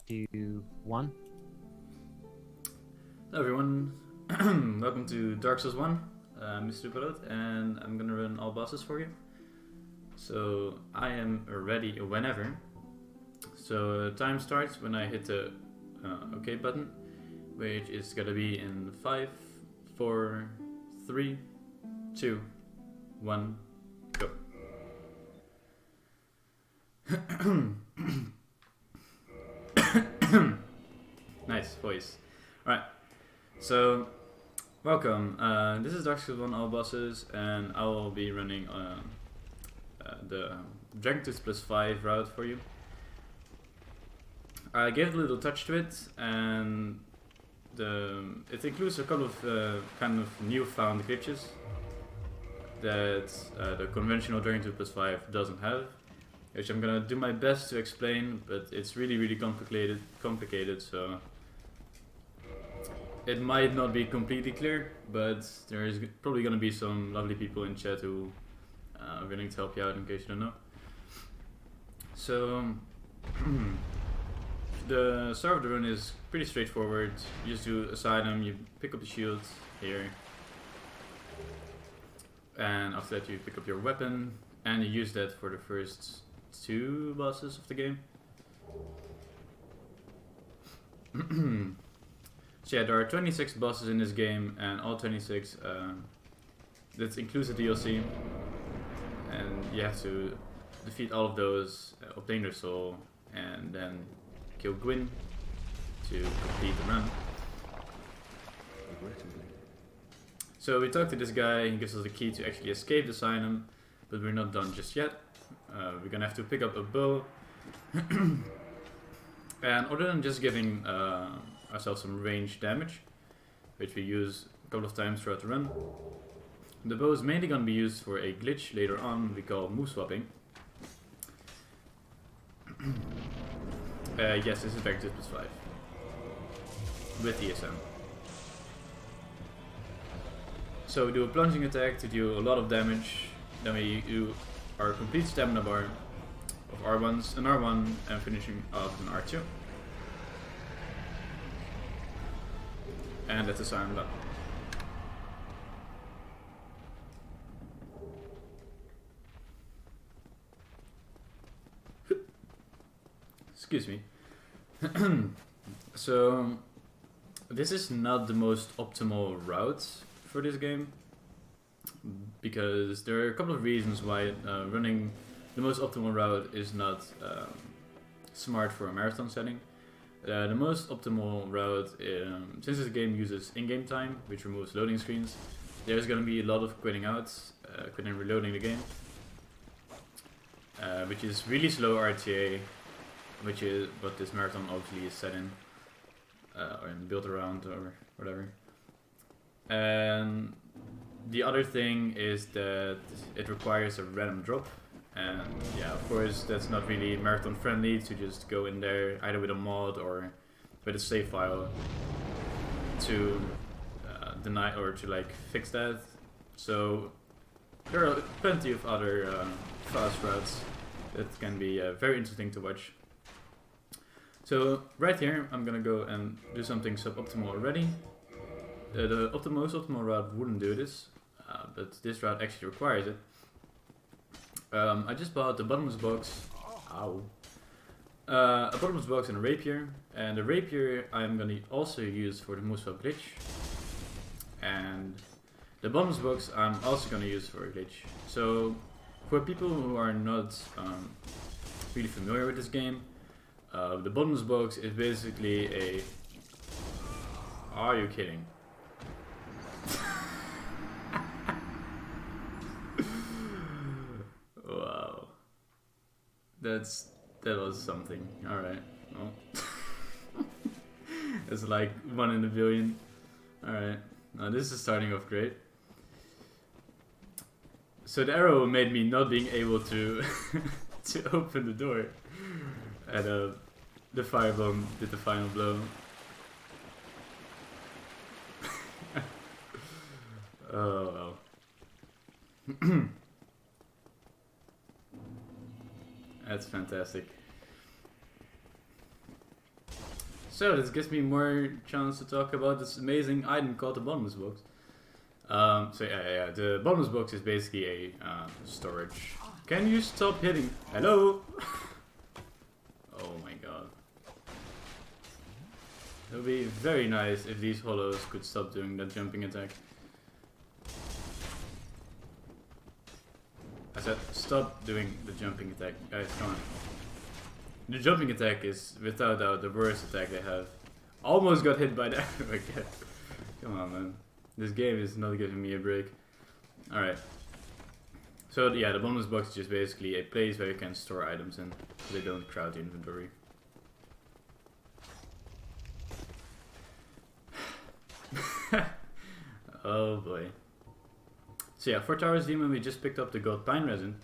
2, 1. Hello everyone, welcome to Dark Souls 1. I'm Mr. Pilot and I'm gonna run all bosses for you. So I am ready whenever. So time starts when I hit the OK button, which is gonna be in 5, 4, 3, 2, 1, go. Nice voice. Alright, so welcome. This is Dark Souls 1 All Bosses, and I will be running the Dragon Tooth plus 5 route for you. I gave a little touch to it, and it includes a couple of kind of newfound glitches that the conventional Dragon Tooth plus 5 doesn't have, which I'm gonna do my best to explain, but it's really complicated, so it might not be completely clear, but there is probably gonna be some lovely people in chat who are willing to help you out in case you don't know. So the start of the run is pretty straightforward. You just do a side item, you pick up the shield here, and after that you pick up your weapon, and you use that for the first 2 bosses of the game. So yeah, there are 26 bosses in this game, and all 26, that includes the DLC, and you have to defeat all of those, obtain their soul, and then kill Gwyn to complete the run. So we talked to this guy, he gives us the key to actually escape this item, but we're not done just yet. We're gonna have to pick up a bow, and other than just giving ourselves some range damage, which we use a couple of times throughout the run, the bow is mainly going to be used for a glitch later on we call move swapping. Yes, this is Dragon Tooth plus 5 with ESM. So we do a plunging attack to do a lot of damage, then we do our complete stamina bar of R1s, an R1, and finishing off an R2. And that's a silent button. Excuse me. So this is not the most optimal route for this game, because there are a couple of reasons why running the most optimal route is not smart for a marathon setting. The most optimal route, since this game uses in-game time, which removes loading screens, there's going to be a lot of quitting out, quitting and reloading the game, which is really slow RTA, which is what this marathon obviously is set in, or built around, or whatever. And the other thing is that it requires a random drop. And yeah, of course, that's not really marathon friendly to just go in there either with a mod or with a save file to deny or to like fix that. So there are plenty of other fast routes that can be very interesting to watch. So right here, I'm gonna go and do something suboptimal already. The most optimal route wouldn't do this, but this route actually requires it. I just bought the bottomless box. Ow. A bottomless box and a rapier, and the rapier I'm gonna also use for the move swap glitch, and the bottomless box I'm also gonna use for a glitch. So for people who are not really familiar with this game, the bottomless box is basically a... Are you kidding? Wow, that was something. All right, well, it's like 1 in a billion. All right, now this is starting off great. So the arrow made me not being able to to open the door, and the firebomb did the final blow. Oh well. That's fantastic. So this gives me more chance to talk about this amazing item called the bottomless box. So yeah, the bottomless box is basically a storage. Can you stop hitting? Hello? Oh my god. It would be very nice if these hollows could stop doing that jumping attack. I said stop doing the jumping attack. Guys, come on. The jumping attack is without doubt the worst attack they have. Almost got hit by that. Okay. Come on, man. This game is not giving me a break. Alright. So yeah, the bottomless box is just basically a place where you can store items in so they don't crowd the inventory. Oh boy. So yeah, for Taurus Demon we just picked up the gold pine resin.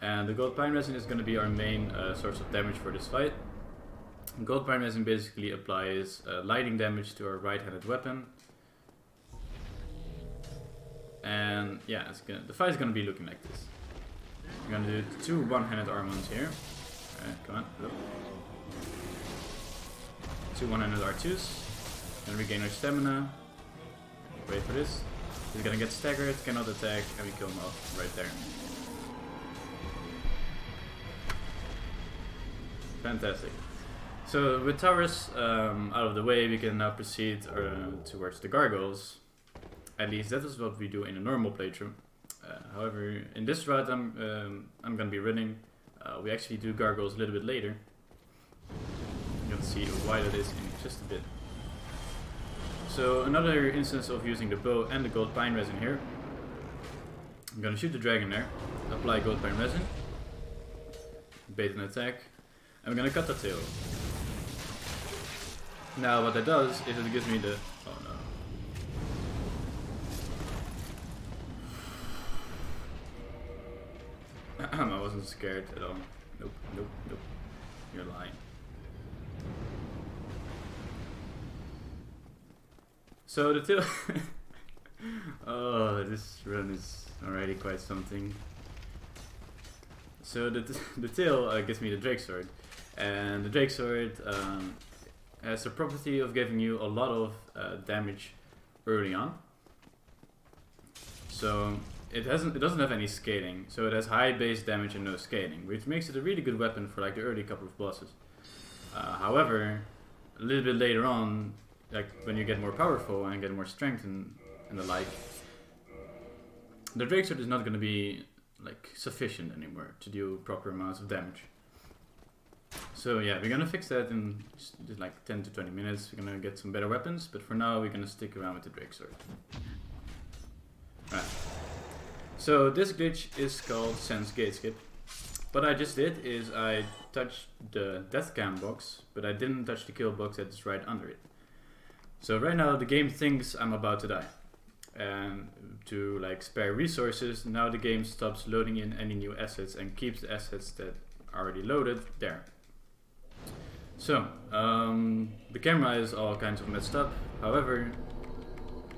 And the gold pine resin is going to be our main source of damage for this fight. Gold pine resin basically applies lightning damage to our right-handed weapon. And yeah, the fight is going to be looking like this. We're going to do 2 one-handed R1s here. Alright, come on. Look. 2 one-handed R2s. Then regain our stamina. Wait for this. He's going to get staggered, cannot attack, and we kill him off right there. Fantastic. So with Taurus out of the way, we can now proceed towards the gargoyles. At least that is what we do in a normal playthrough. However, in this route I'm gonna be running. We actually do gargoyles a little bit later. You're gonna see why that is in just a bit. So another instance of using the bow and the gold pine resin here. I'm gonna shoot the dragon there, apply gold pine resin, bait an attack. I'm gonna cut the tail. Now what that does is it gives me the... Oh no. I wasn't scared at all. Nope, nope, nope. You're lying. So the tail... Oh, this run is already quite something. So the tail gives me the Drake Sword. And the Drake Sword has the property of giving you a lot of damage early on. So it doesn't have any scaling, so it has high base damage and no scaling, which makes it a really good weapon for like the early couple of bosses. However, a little bit later on, like when you get more powerful and get more strength and the like, the Drake Sword is not going to be like sufficient anymore to do proper amounts of damage. So yeah, we're gonna fix that in just like 10 to 20 minutes. We're gonna get some better weapons, but for now we're gonna stick around with the Drake Sword. Right. So this glitch is called Sense Gate Skip. What I just did is I touched the death cam box, but I didn't touch the kill box that is right under it. So right now the game thinks I'm about to die. And to like spare resources, now the game stops loading in any new assets and keeps the assets that are already loaded there. So, the camera is all kinds of messed up, however,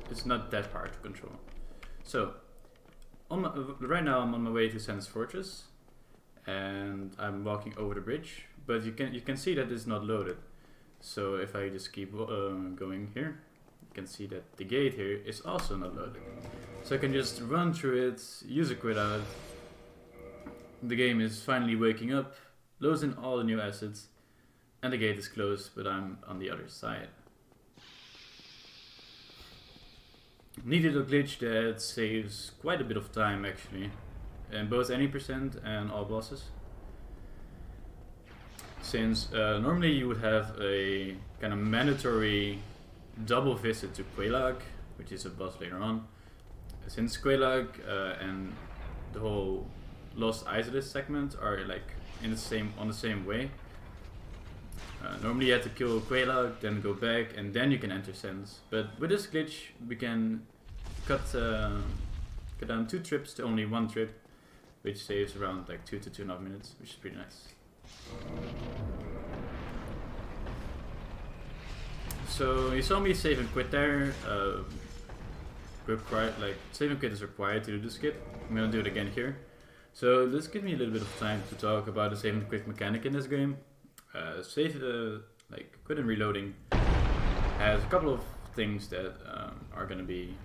it's not that hard to control. So, right now I'm on my way to Sense Fortress, and I'm walking over the bridge, but you can see that it's not loaded. So if I just keep going here, you can see that the gate here is also not loaded. So I can just run through it, use a quit out. The game is finally waking up, loads in all the new assets, and the gate is closed, but I'm on the other side. Needed a glitch that saves quite a bit of time actually, in both any percent and all bosses. Since normally you would have a kind of mandatory double visit to Quelaag, which is a boss later on. Since Quelaag and the whole Lost Isolus segment are like on the same way. Normally you have to kill Quelaag, then go back, and then you can enter Sense. But with this glitch, we can cut down 2 trips to only 1 trip, which saves around like 2 to 2.5 minutes, which is pretty nice. So you saw me save and quit there. Save and quit is required to do the skip. I'm gonna do it again here. So this gives me a little bit of time to talk about the save and quit mechanic in this game. Quit and reloading has a couple of things that are going to be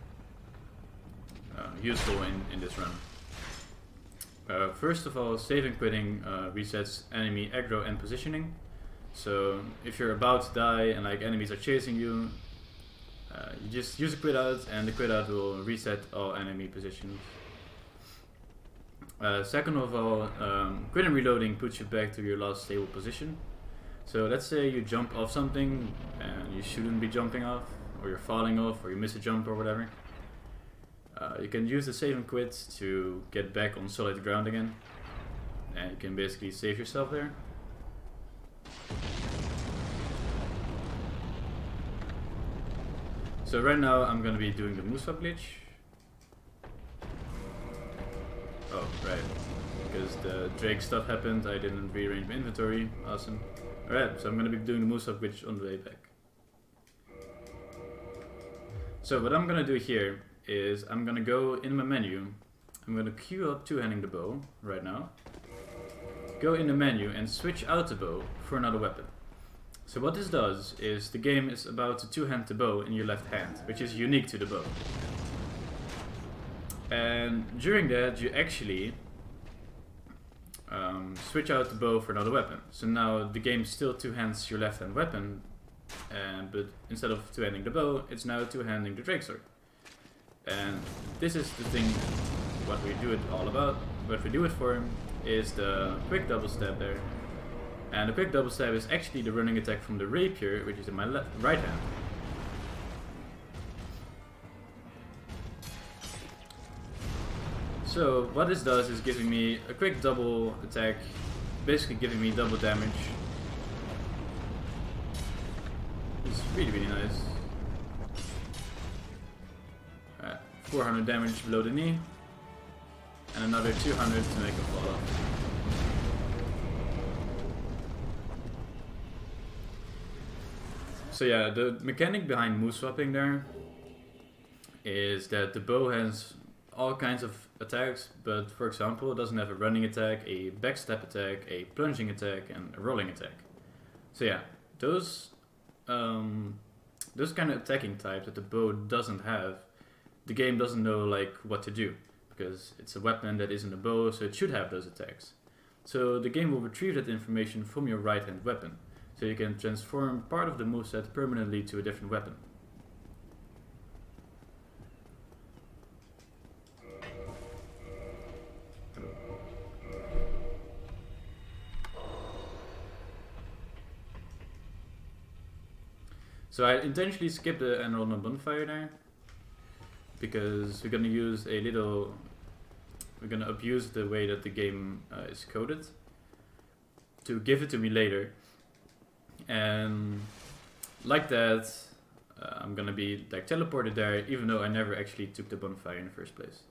useful in this run. First of all, save and quitting resets enemy aggro and positioning. So if you're about to die and like enemies are chasing you, you just use a quit out and the quit out will reset all enemy positions. Second of all, quit and reloading puts you back to your last stable position. So let's say you jump off something and you shouldn't be jumping off, or you're falling off, or you miss a jump or whatever. You can use the save and quit to get back on solid ground again, and you can basically save yourself there. So right now I'm gonna be doing the move swap glitch. Oh, right. Because the Drake stuff happened, I didn't rearrange my inventory. Awesome. Alright, so I'm gonna be doing the move swap glitch on the way back. So what I'm gonna do here is I'm gonna go in my menu. I'm gonna queue up two-handing the bow right now. Go in the menu and switch out the bow for another weapon. So what this does is the game is about to two-hand the bow in your left hand, which is unique to the bow. And during that you actually switch out the bow for another weapon. So now the game still two-hands your left hand weapon, but instead of two-handing the bow, it's now two-handing the Drake sword. And this is the thing, what we do it all about, what we do it for is the quick double stab there. And the quick double stab is actually the running attack from the rapier, which is in my right hand. So what this does is giving me a quick double attack, basically giving me double damage. It's really nice. 400 damage below the knee, and another 200 to make him fall off. So yeah, the mechanic behind move swapping there is that the bow has all kinds of attacks, but for example it doesn't have a running attack, a backstab attack, a plunging attack, and a rolling attack. So yeah, those kind of attacking types that the bow doesn't have, the game doesn't know like what to do, because it's a weapon that isn't a bow, so it should have those attacks. So the game will retrieve that information from your right hand weapon, so you can transform part of the moveset permanently to a different weapon. So I intentionally skipped the Emerald on Bonfire there, because we're gonna abuse the way that the game is coded to give it to me later, and like that I'm gonna be like teleported there, even though I never actually took the bonfire in the first place.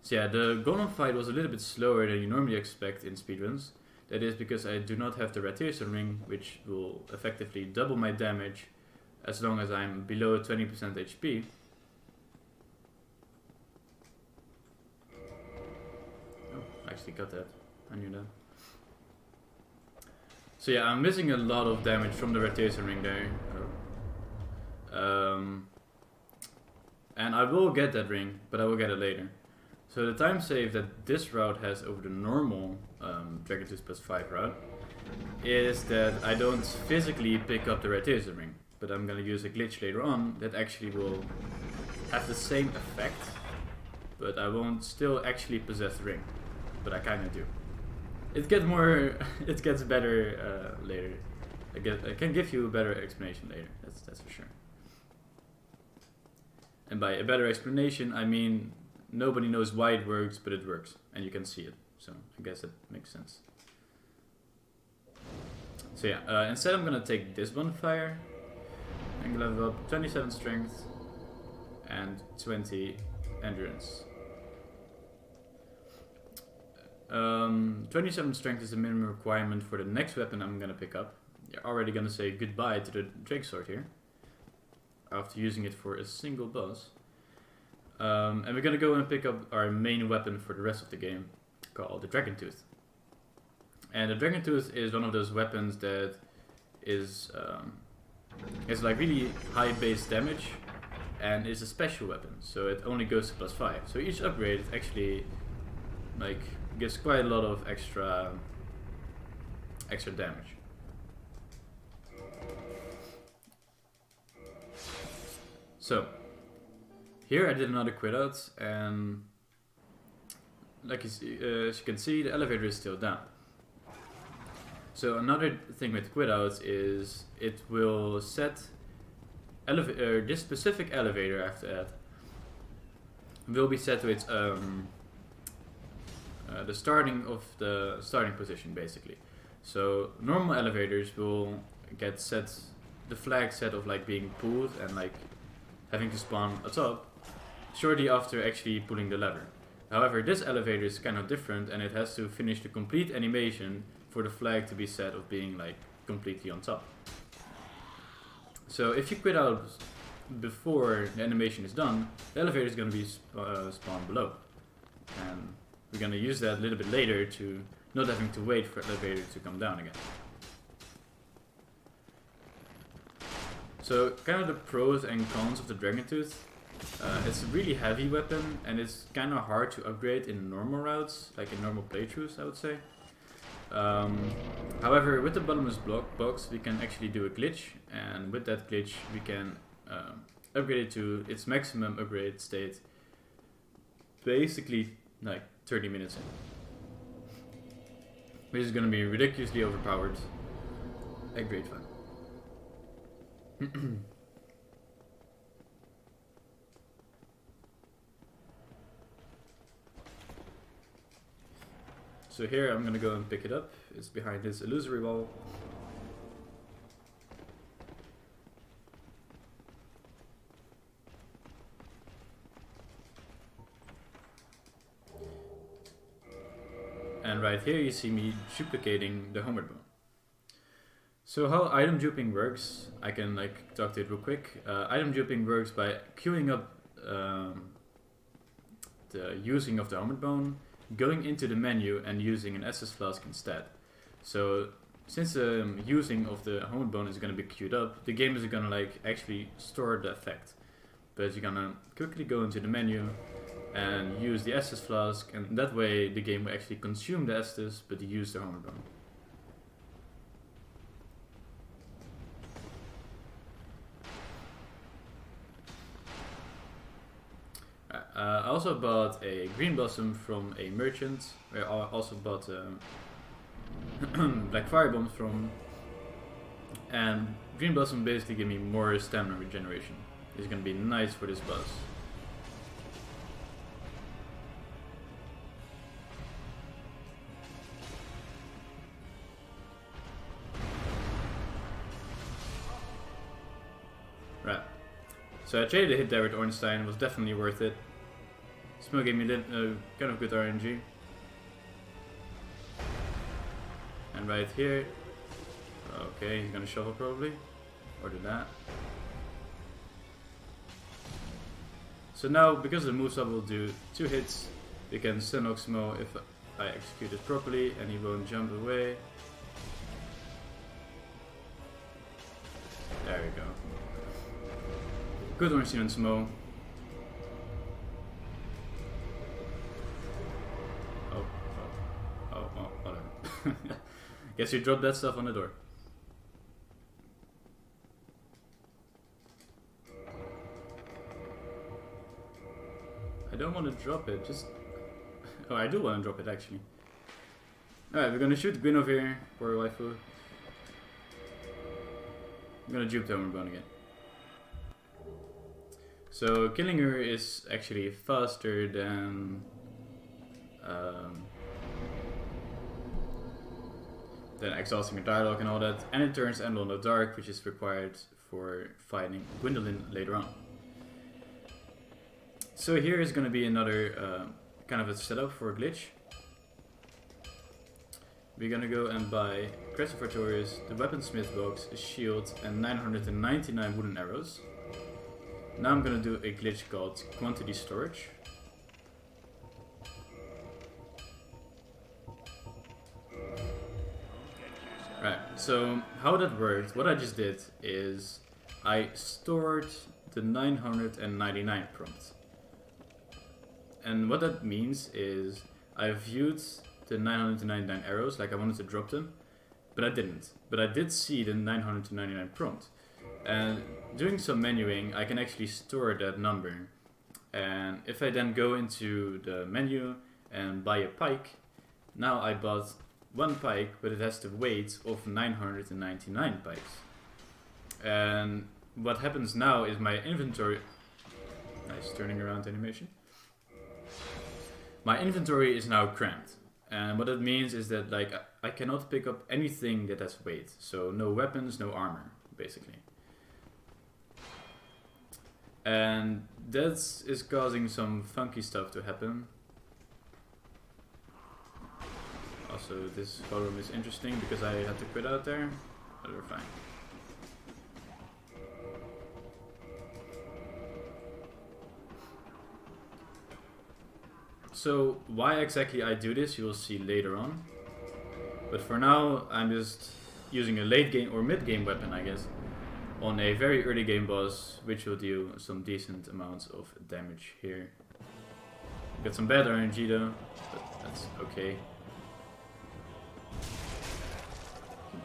So yeah, the golem fight was a little bit slower than you normally expect in speedruns. That is because I do not have the Radiation Ring, which will effectively double my damage as long as I'm below 20% HP. Oh, I actually got that. I knew that. So yeah, I'm missing a lot of damage from the Radiation Ring there. And I will get that ring, but I will get it later. So the time save that this route has over the normal Dragon Tooth plus 5 route is that I don't physically pick up the Radiation Ring, but I'm gonna use a glitch later on that actually will have the same effect, but I won't still actually possess the ring, but I kinda do. It gets more, it gets better later. I can give you a better explanation later, that's for sure. And by a better explanation, I mean nobody knows why it works, but it works, and you can see it. So I guess it makes sense. So yeah, instead I'm gonna take this bonfire. I'm gonna level up 27 strength and 20 endurance. 27 strength is the minimum requirement for the next weapon I'm gonna pick up. You're already gonna say goodbye to the Drake Sword here, after using it for a single boss. And we're gonna go and pick up our main weapon for the rest of the game, called the Dragon Tooth. And the Dragon Tooth is one of those weapons that is It's like really high base damage, and is a special weapon, so it only goes to +5. So each upgrade actually like gives quite a lot of extra damage. So here I did another quit out, and like as you can see, the elevator is still down. So another thing with quit outs is it will set this specific elevator after that will be set to its the starting position basically. So normal elevators will get set the flag set of like being pulled and like having to spawn atop shortly after actually pulling the lever. However, this elevator is kind of different, and it has to finish the complete animation for the flag to be set of being like completely on top. So if you quit out before the animation is done, the elevator is going to be spawned below, and we're going to use that a little bit later to not having to wait for the elevator to come down again. So kind of the pros and cons of the Dragon Tooth. It's a really heavy weapon, and it's kind of hard to upgrade in normal routes, like in normal playthroughs I would say. However, with the bottomless box we can actually do a glitch, and with that glitch we can upgrade it to its maximum upgrade state basically like 30 minutes in. Which is going to be ridiculously overpowered at great fun. So here I'm gonna go and pick it up. It's behind this illusory wall. And right here you see me duplicating the homeward bone. So how item duping works, I can like talk to it real quick. Item duping works by queuing up the using of the homeward bone, going into the menu and using an SS flask instead. So since the using of the homeward bone is going to be queued up, the game is going to like actually store the effect. But you're going to quickly go into the menu and use the SS flask, and that way the game will actually consume the Estus but use the homeward bone. I also bought a green blossom from a merchant. I also bought black fire bombs from, and green blossom basically give me more stamina regeneration. It's gonna be nice for this boss. Right. So I traded a hit there with Ornstein. It was definitely worth it. Smoke gave me kind of good RNG. And right here, okay, he's gonna shuffle probably, or do that. So now, because the moveset will do 2 hits, we can stun Oxmo if I execute it properly, and he won't jump away. There we go. Good Ornstein and Smo. Guess you dropped that stuff on the door. I don't want to drop it, just... Oh, I do want to drop it actually. Alright, we're gonna shoot Gwyn over here, poor waifu. I'm gonna dupe the Homerbone again. So killing her is actually faster than exhausting her dialogue and all that, and it turns Endel in the dark, which is required for fighting Gwendolyn later on. So here is going to be another kind of a setup for a glitch. We're going to go and buy Crest of Artorias, the Weaponsmith box, a shield, and 999 wooden arrows. Now I'm going to do a glitch called Quantity Storage. Right, so how that worked, what I just did is I stored the 999 prompt. And what that means is I viewed the 999 arrows, like I wanted to drop them, but I didn't. But I did see the 999 prompt. And doing some menuing, I can actually store that number. And if I then go into the menu and buy a pike, now I bought one pike, but it has the weight of 999 pikes. And what happens now is my inventory... Nice turning around animation. My inventory is now cramped. And what that means is that like I cannot pick up anything that has weight. So no weapons, no armor, basically. And that is causing some funky stuff to happen. Also, this forum is interesting because I had to quit out there, but we're fine. So why exactly I do this, you will see later on. But for now, I'm just using a late game or mid game weapon, I guess, on a very early game boss, which will deal some decent amounts of damage here. Got some bad RNG though, but that's okay.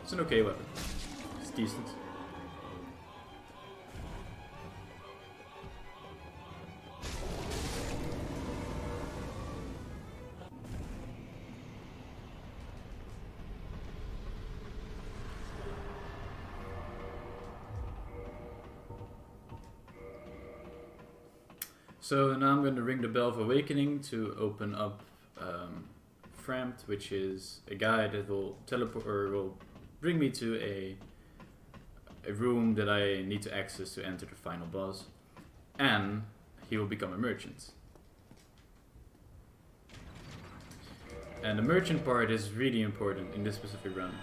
It's an okay weapon. It's decent. So now I'm going to ring the Bell of Awakening to open up Framped, which is a guy that will teleport or will bring me to a room that I need to access to enter the final boss, and he will become a merchant. And the merchant part is really important in this specific run.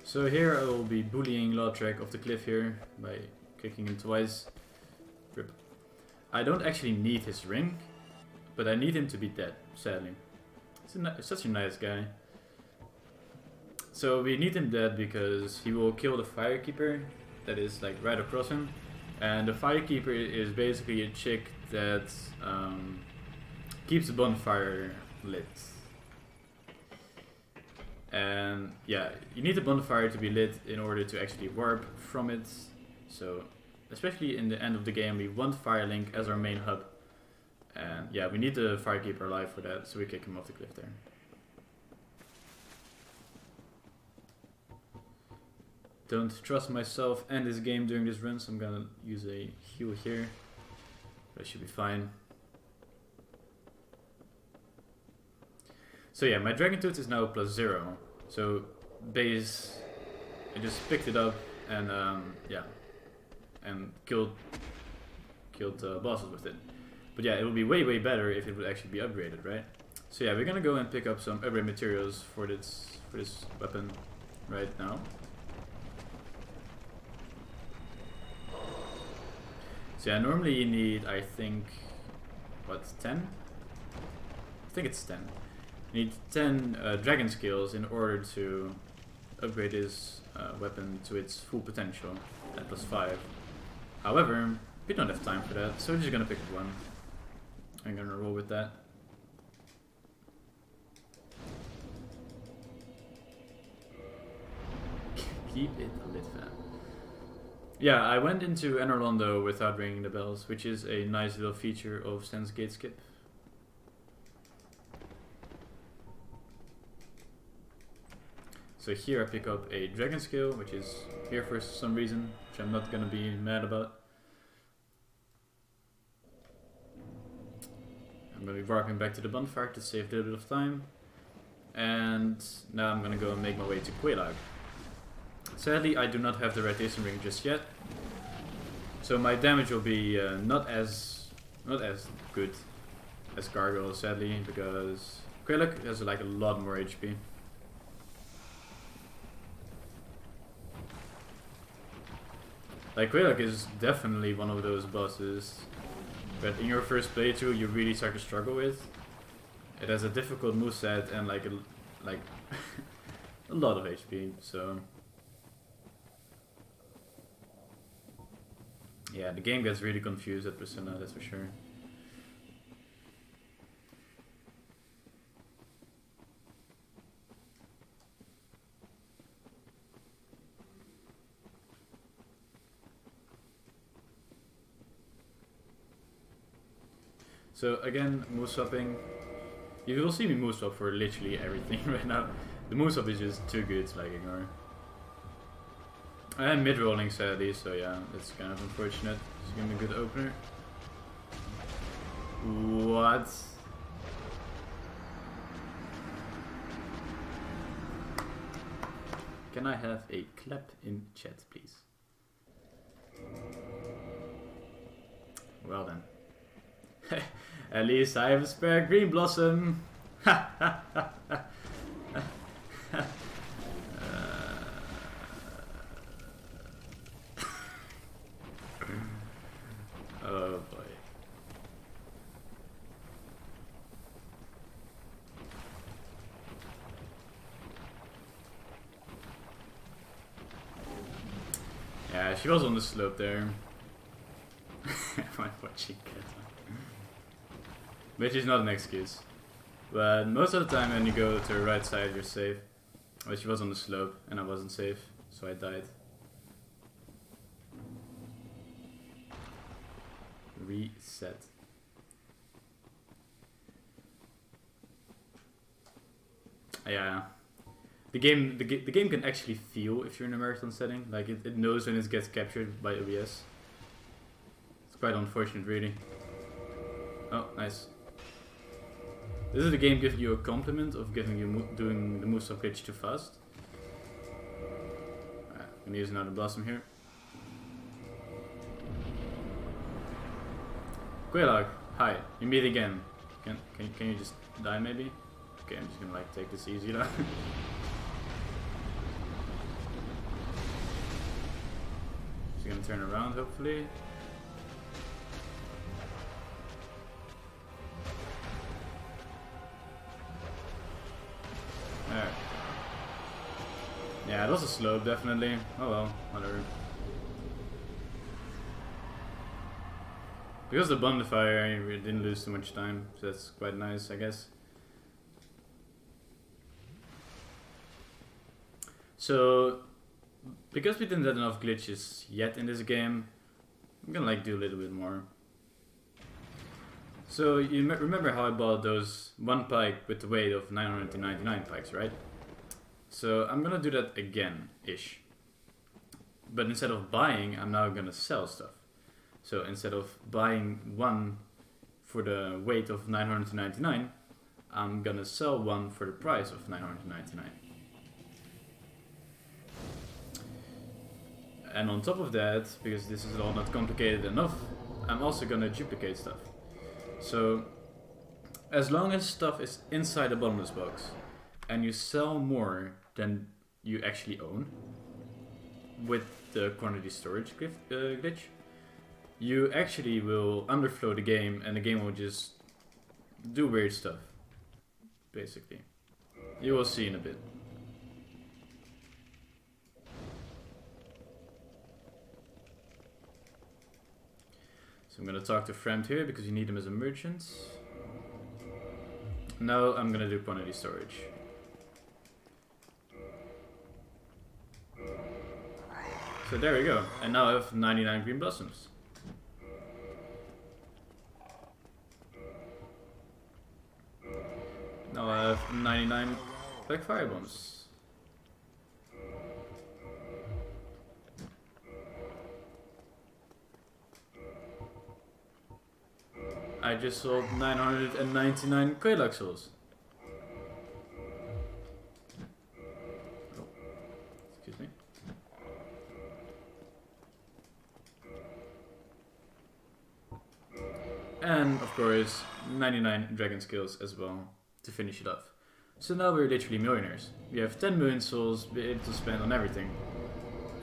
So here I will be bullying Lautrec off the cliff here by kicking him twice. Rip. I don't actually need his ring, but I need him to be dead, sadly. He's such a nice guy. So we need him dead because he will kill the Firekeeper that is like right across him. And the Firekeeper is basically a chick that keeps the bonfire lit. And yeah, you need the bonfire to be lit in order to actually warp from it. So, especially in the end of the game, we want Firelink as our main hub. And yeah, we need the Firekeeper alive for that, so we kick him off the cliff there. Don't trust myself and this game during this run, so I'm gonna use a heal here. That should be fine. So yeah, my Dragon Tooth is now +0. So base, I just picked it up and yeah, and killed bosses with it. But yeah, it would be way better if it would actually be upgraded, right? So yeah, we're gonna go and pick up some upgrade materials for this weapon right now. So yeah, normally you need, I think, what, 10? I think it's 10. You need 10 dragon skills in order to upgrade this weapon to its full potential at +5. However, we don't have time for that, so we're just gonna pick one. I'm gonna roll with that. Keep it lit, fam. Yeah, I went into Enorlondo without ringing the bells, which is a nice little feature of Stan's Gate Skip. So here I pick up a dragon skill, which is here for some reason, which I'm not gonna be mad about. I'm gonna be warping back to the bonfire to save a little bit of time. And now I'm gonna go and make my way to Quelaag. Sadly, I do not have the Red Acer Ring just yet. So my damage will be not as good as Gargoyle, sadly, because Quelaag has like a lot more HP. Like Quaylok is definitely one of those bosses that in your first playthrough you really start to struggle with. It has a difficult moveset and like a lot of HP, so yeah, the game gets really confused at Persona, that's for sure. So again, move swapping. You will see me move swap for literally everything right now. The move swap is just too good to like ignore. I am mid rolling sadly, so yeah, that's kind of unfortunate. Just give me a good opener. What? Can I have a clap in chat, please? Well then. At least I have a spare green blossom. Oh boy. Yeah, she was on the slope there. I'm watching cat. Which is not an excuse. But most of the time when you go to the right side you're safe. But she was on the slope and I wasn't safe, so I died. Reset. Yeah. The game can actually feel if you're in a marathon setting. Like it knows when it gets captured by OBS. It's quite unfortunate really. Oh, nice. This is the game giving you a compliment of giving you doing the moves of glitch too fast. I'm gonna use another blossom here. Quaylok, hi, you meet again. Can you just die maybe? Okay, I'm just gonna like take this easy now. She's gonna turn around hopefully. There. Yeah, it was a slope definitely. Oh well, whatever. Because of the bonfire, we didn't lose too much time, so that's quite nice, I guess. So, because we didn't have enough glitches yet in this game, I'm gonna like do a little bit more. So you remember how I bought those one pike with the weight of 999 pikes, right? So I'm gonna do that again-ish. But instead of buying, I'm now gonna sell stuff. So instead of buying one for the weight of 999, I'm gonna sell one for the price of 999. And on top of that, because this is all not complicated enough, I'm also gonna duplicate stuff. So, as long as stuff is inside the bottomless box, and you sell more than you actually own, with the quantity storage glitch, you actually will underflow the game, and the game will just do weird stuff, basically. You will see in a bit. I'm gonna talk to Fremd here because you need him as a merchant. Now I'm gonna do quantity storage. So there we go. And now I have 99 green blossoms. Now I have 99 black fire bombs. I just sold 999 Quaylok souls. Oh, excuse me. And of course, 99 dragon skills as well to finish it off. So now we're literally millionaires. We have 10 million souls, be able to spend on everything.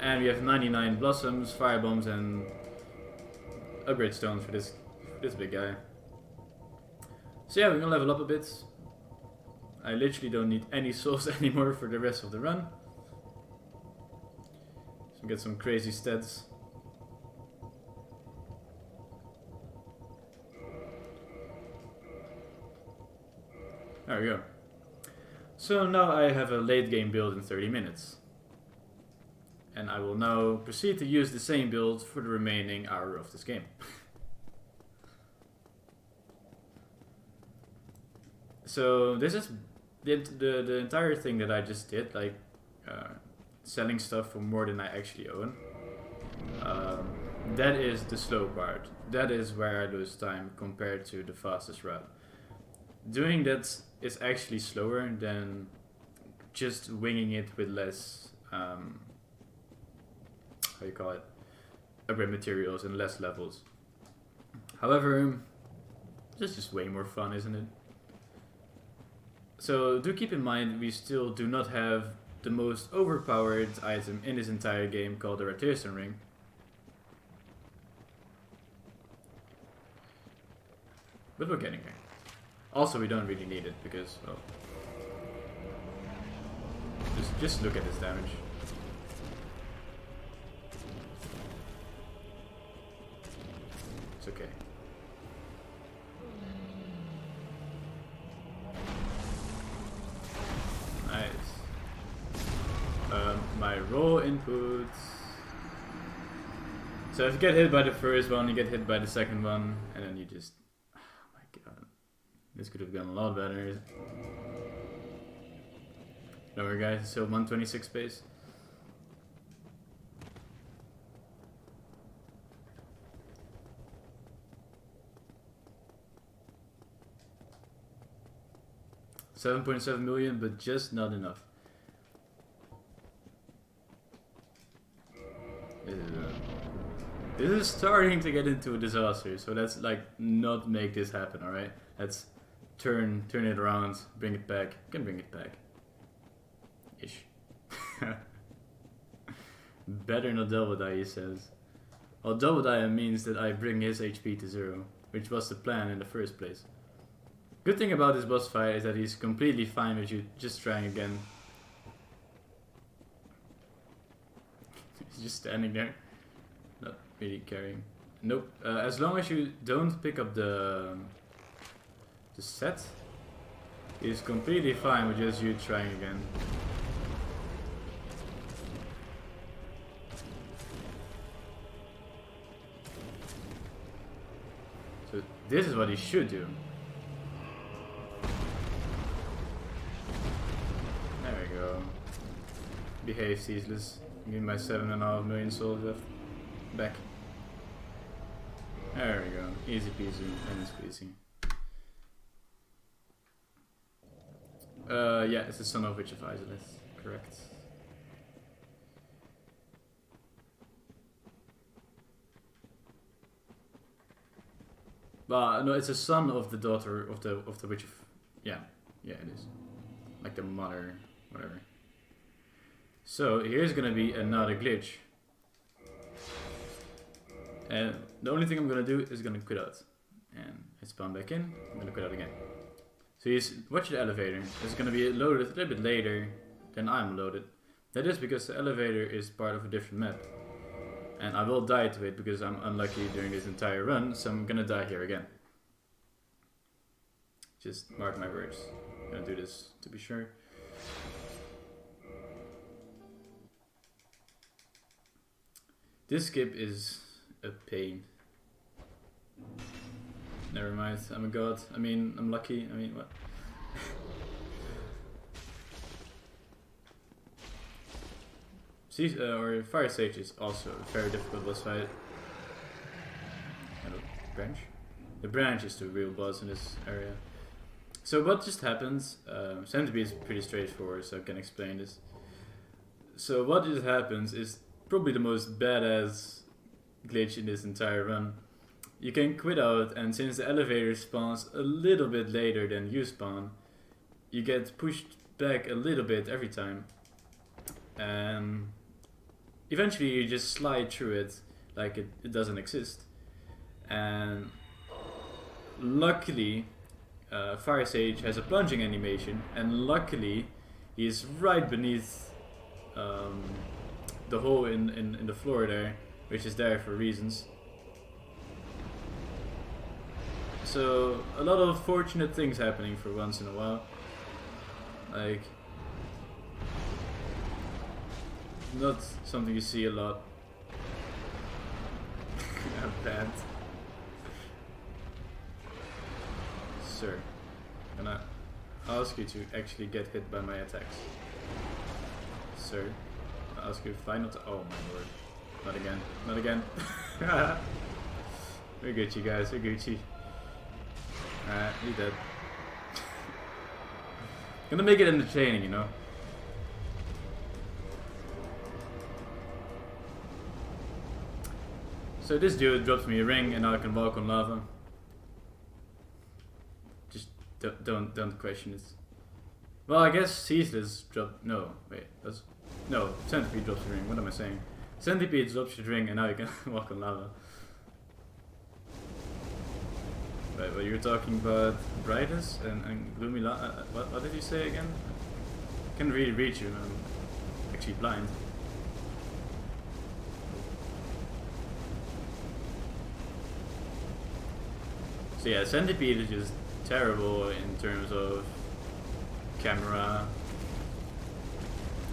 And we have 99 blossoms, fire bombs, and upgrade stones for this big guy. So yeah, we're gonna level up a bit. I literally don't need any souls anymore for the rest of the run. So get some crazy stats. There we go. So now I have a late game build in 30 minutes. And I will now proceed to use the same build for the remaining hour of this game. So this is the entire thing that I just did, like selling stuff for more than I actually own. That is the slow part. That is where I lose time compared to the fastest route. Doing that is actually slower than just winging it with less, how you call it, upgrade materials and less levels. However, it's just way more fun, isn't it? So do keep in mind we still do not have the most overpowered item in this entire game called the rotation ring. But we're getting there. Also, we don't really need it because, well, just look at this damage. It's okay. Nice. My roll inputs. So if you get hit by the first one, you get hit by the second one, and then you just... Oh my god. This could have gone a lot better. Don't worry guys, it's still 126 pace. $7.7 million, but just not enough. This is starting to get into a disaster, so let's like not make this happen, alright? Let's turn it around, bring it back. You can bring it back. Ish. Better not double die, he says. Well, double die means that I bring his HP to 0, which was the plan in the first place. Good thing about this boss fight is that he's completely fine with you just trying again. He's just standing there, not really caring. Nope. As long as you don't pick up the set, he's completely fine with just you trying again. So this is what he should do. There we go. Behave, ceaseless. Give me my 7.5 million souls left. Back. There we go. Easy peasy and squeezy. Yeah, it's the son of Witch of Isolith. Correct. No, it's a son of the daughter of the Witch of... Yeah, it is. Like the mother, whatever. So here's gonna be another glitch. And the only thing I'm gonna do is gonna quit out. And I spawn back in, I'm gonna quit out again. So you watch the elevator. It's gonna be loaded a little bit later than I'm loaded. That is because the elevator is part of a different map. And I will die to it because I'm unlucky during this entire run, so I'm gonna die here again. Just mark my words. I'm gonna do this to be sure. This skip is a pain. Never mind, I'm a god. I mean, I'm lucky. I mean, what? Or Fire Sage is also a very difficult boss fight. Hello, branch? The branch is the real boss in this area. So what just happens, Centipede is pretty straightforward, so I can explain this. So what just happens is probably the most badass glitch in this entire run. You can quit out, and since the elevator spawns a little bit later than you spawn, you get pushed back a little bit every time. eventually you just slide through it like it doesn't exist. And luckily, Fire Sage has a plunging animation, and luckily he is right beneath the hole in the floor there, which is there for reasons. So a lot of fortunate things happening for once in a while. Like, not something you see a lot. Bad. Sir, can I ask you to actually get hit by my attacks? Sir, I ask you final to— oh my lord. Not again. Not again. We're Gucci, guys. We're Gucci. Alright, you're dead. Gonna make it entertaining, you know? So this dude drops me a ring and now I can walk on lava. Just don't question it. Well, I guess Ceaseless dropped— no, wait, that's— no, Centipede drops the ring. What am I saying? Centipede drops your ring and now you can walk on lava. Right, well, you're talking about brightness and gloomy what did you say again? I can't really read you, I'm actually blind. So yeah, Centipede is just terrible in terms of camera.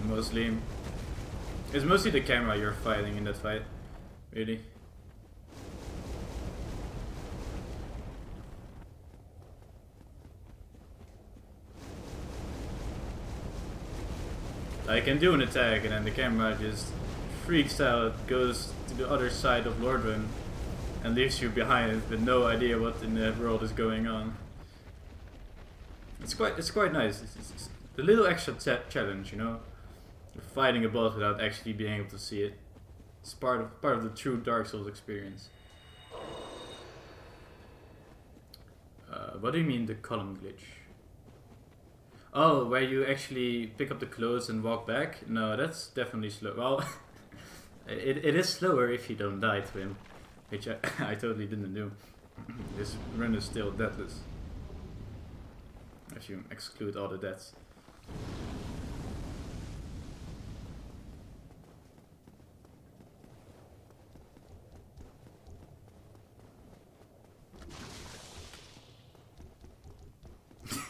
Mostly. It's mostly the camera you're fighting in that fight, really. I can do an attack and then the camera just freaks out, goes to the other side of Lordran and leaves you behind with no idea what in the world is going on. It's quite nice. It's the little extra challenge, you know, fighting a boss without actually being able to see it. It's part of the true Dark Souls experience. What do you mean the column glitch? Oh, where you actually pick up the clothes and walk back? No, that's definitely slow. Well, it is slower if you don't die to him, which I totally didn't do. This run is still deathless, if you exclude all the deaths.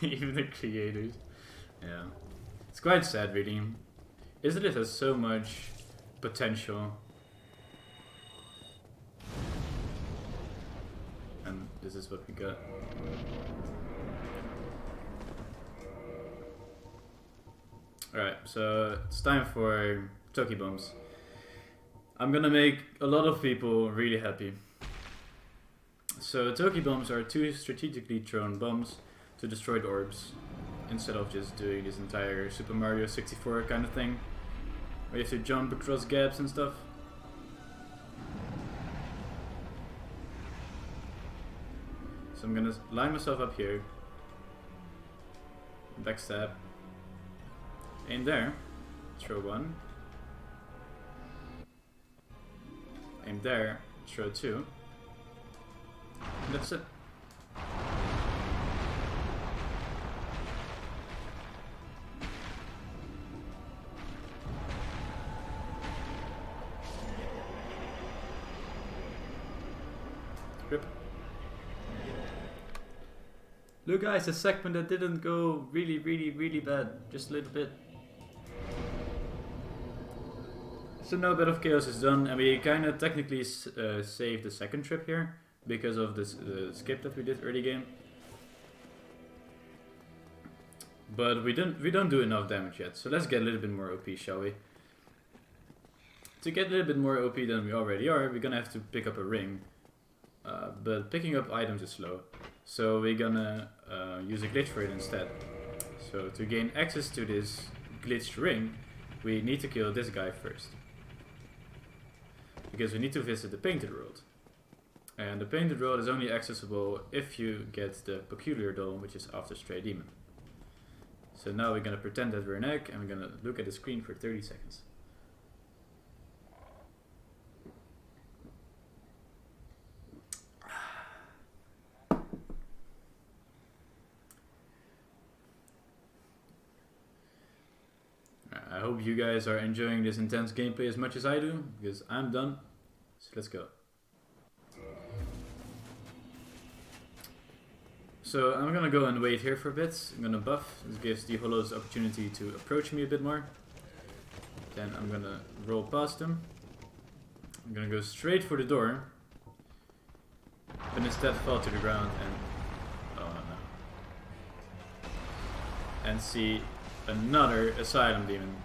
Even the creators. Yeah. It's quite sad, really. Isn't it has so much potential? And this is what we got. Alright, so it's time for Toki Bombs. I'm gonna make a lot of people really happy. So Toki Bombs are 2 strategically thrown bombs to destroy the orbs, instead of just doing this entire Super Mario 64 kind of thing, where you have to jump across gaps and stuff. So I'm gonna line myself up here, backstab, aim there, throw 1, aim there, throw 2, and that's it. Look guys, a segment that didn't go really bad, just a little bit. So now a bit of chaos is done, and we kind of technically saved the second trip here because of this skip that we did early game. But we don't do enough damage yet, so let's get a little bit more OP, shall we? To get a little bit more OP than we already are, we're gonna have to pick up a ring. But picking up items is slow, so we're gonna use a glitch for it instead. So to gain access to this glitched ring, we need to kill this guy first, because we need to visit the Painted World. And the Painted World is only accessible if you get the Peculiar Doll, which is after Stray Demon. So now we're gonna pretend that we're an egg, and we're gonna look at the screen for 30 seconds. hope you guys are enjoying this intense gameplay as much as I do, because I'm done. So let's go. So I'm gonna go and wait here for a bit. I'm gonna buff. This gives the hollows the opportunity to approach me a bit more. Then I'm gonna roll past them. I'm gonna go straight for the door. But instead fall to the ground and... oh no. And see another Asylum Demon.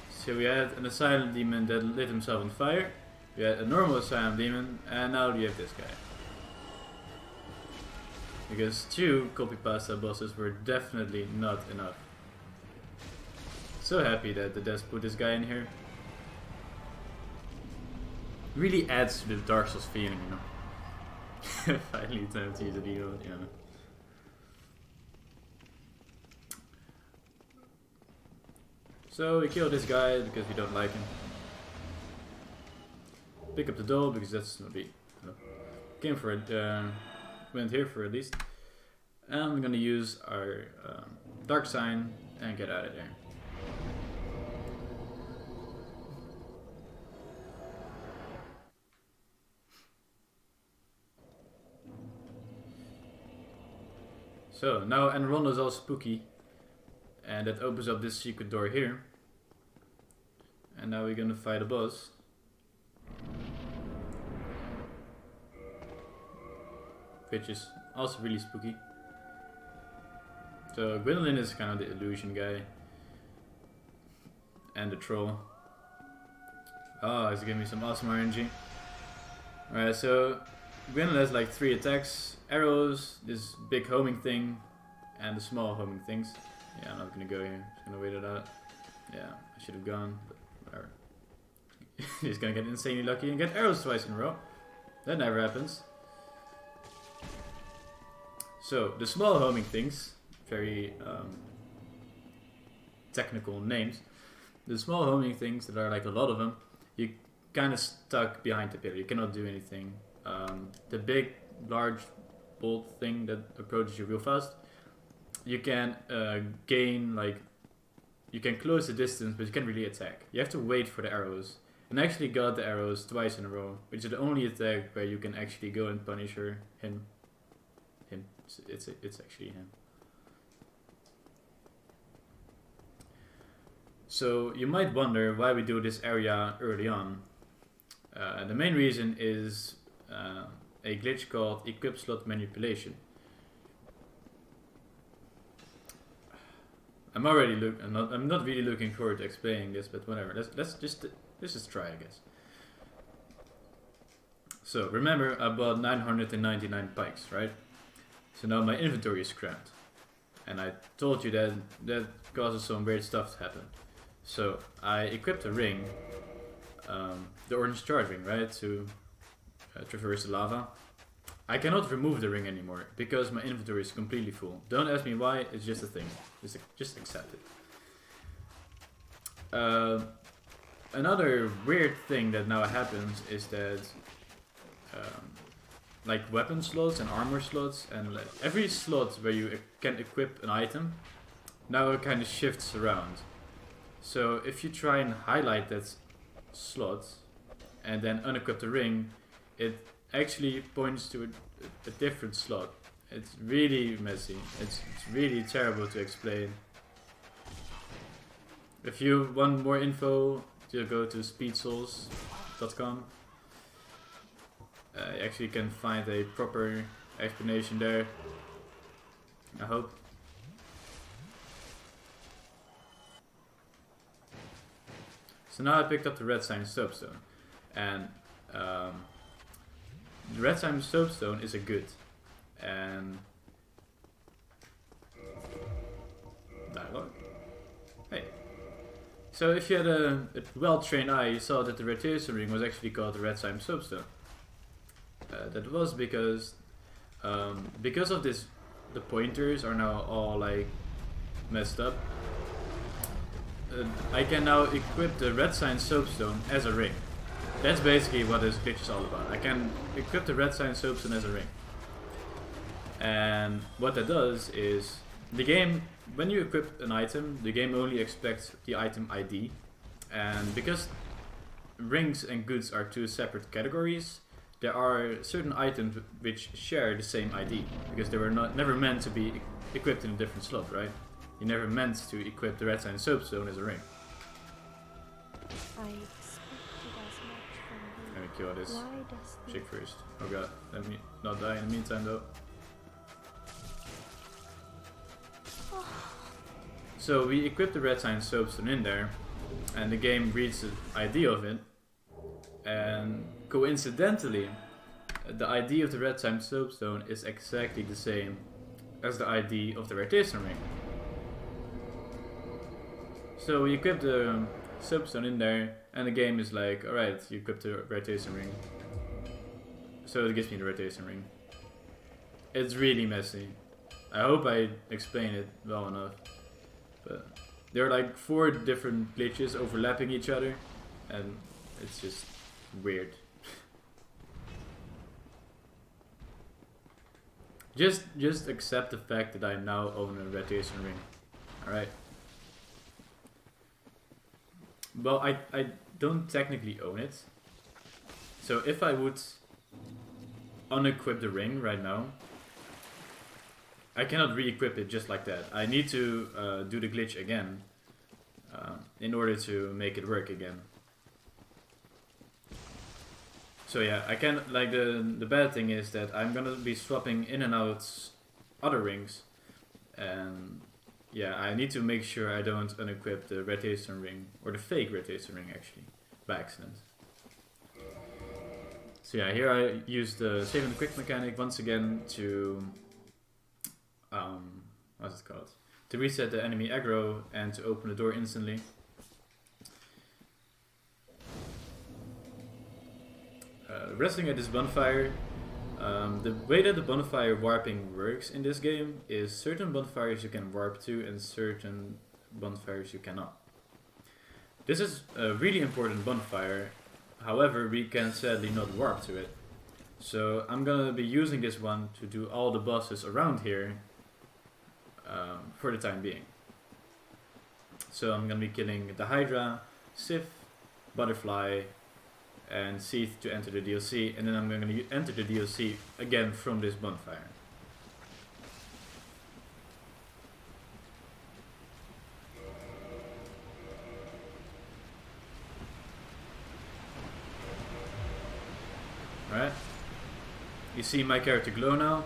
So we had an Asylum Demon that lit himself on fire. We had a normal Asylum Demon, and now we have this guy. Because 2 copypasta bosses were definitely not enough. So happy that the devs put this guy in here. Really adds to the Dark Souls feeling, you know. Finally time to use a deal, you know. So we kill this guy because we don't like him. Pick up the doll because that's not be. Came for it. Went here for at least. And I'm gonna use our dark sign and get out of there. So now Enron is all spooky, and that opens up this secret door here. And now we're gonna fight a boss. Which is also really spooky. So Gwendolyn is kind of the illusion guy. And the troll. Oh, he's giving me some awesome RNG. Alright, so Gwendolyn has like 3 attacks. Arrows, this big homing thing, and the small homing things. Yeah, I'm not gonna go here. I'm just gonna wait it out. Yeah, I should have gone, but whatever. He's gonna get insanely lucky and get arrows twice in a row. That never happens. So, the small homing things, very technical names. The small homing things, that are like a lot of them, you kind of stuck behind the pillar. You cannot do anything. The big, large, bolt thing that approaches you real fast, you can gain, like, you can close the distance, but you can't really attack. You have to wait for the arrows. And I actually got the arrows twice in a row, which is the only attack where you can actually go and punish her, him. It's actually him. So you might wonder why we do this area early on. The main reason is a glitch called equip slot manipulation. I'm not really looking forward to explaining this, but whatever. Let's just try, I guess. So remember, I bought 999 pikes, right? So now my inventory is cramped, and I told you that causes some weird stuff to happen. So I equipped a ring, the orange charge ring, right, to traverse the lava. I cannot remove the ring anymore because my inventory is completely full. Don't ask me why, it's just a thing. Just accept it. Another weird thing that now happens is that like weapon slots and armor slots, and like every slot where you can equip an item, now it kind of shifts around. So if you try and highlight that slot and then unequip the ring, it actually points to a different slot. It's really messy. It's really terrible to explain. If you want more info, you go to speedsouls.com. You actually can find a proper explanation there, I hope. So now I picked up the red sign soapstone, and the red sign soapstone is a good, and dialogue. Hey. So if you had a well-trained eye, you saw that the rotation ring was actually called the red sign soapstone. That was because of this, the pointers are now all like messed up. I can now equip the red sign soapstone as a ring. That's basically what this glitch is all about. I can equip the red sign soapstone as a ring. And what that does is the game, when you equip an item, the game only expects the item ID, and because rings and goods are two separate categories, there are certain items which share the same ID, because they were never meant to be equipped in a different slot, right? You never meant to equip the red sign soapstone as a ring. I expected as much from you. Let me kill this Why does the chick first. Oh god, let me not die in the meantime though. So we equip the red sign soapstone in there, and the game reads the ID of it, and coincidentally, the ID of the red sign soapstone is exactly the same as the ID of the rotation ring. So we equip the soapstone in there, and the game is like, alright, you equipped the rotation ring. So it gives me the rotation ring. It's really messy. I hope I explained it well enough. But there are like 4 different glitches overlapping each other, and it's just weird. Just accept the fact that I now own a rotation ring. Alright. Well, I don't technically own it. So if I would unequip the ring right now, I cannot re-equip it just like that. I need to do the glitch again in order to make it work again. So yeah, I can, like, the bad thing is that I'm gonna be swapping in and out other rings, and yeah, I need to make sure I don't unequip the rotation ring, or the fake rotation ring actually, by accident. So yeah, here I use the save and quick mechanic once again to what's it called? To reset the enemy aggro and to open the door instantly. Resting at this bonfire. The way that the bonfire warping works in this game is certain bonfires you can warp to and certain bonfires you cannot. This is a really important bonfire, however we can sadly not warp to it. So I'm gonna be using this one to do all the bosses around here for the time being. So I'm gonna be killing the Hydra, Sif, Butterfly, and Seath to enter the DLC, and then I'm gonna enter the DLC again from this bonfire. Alright. You see my character glow now,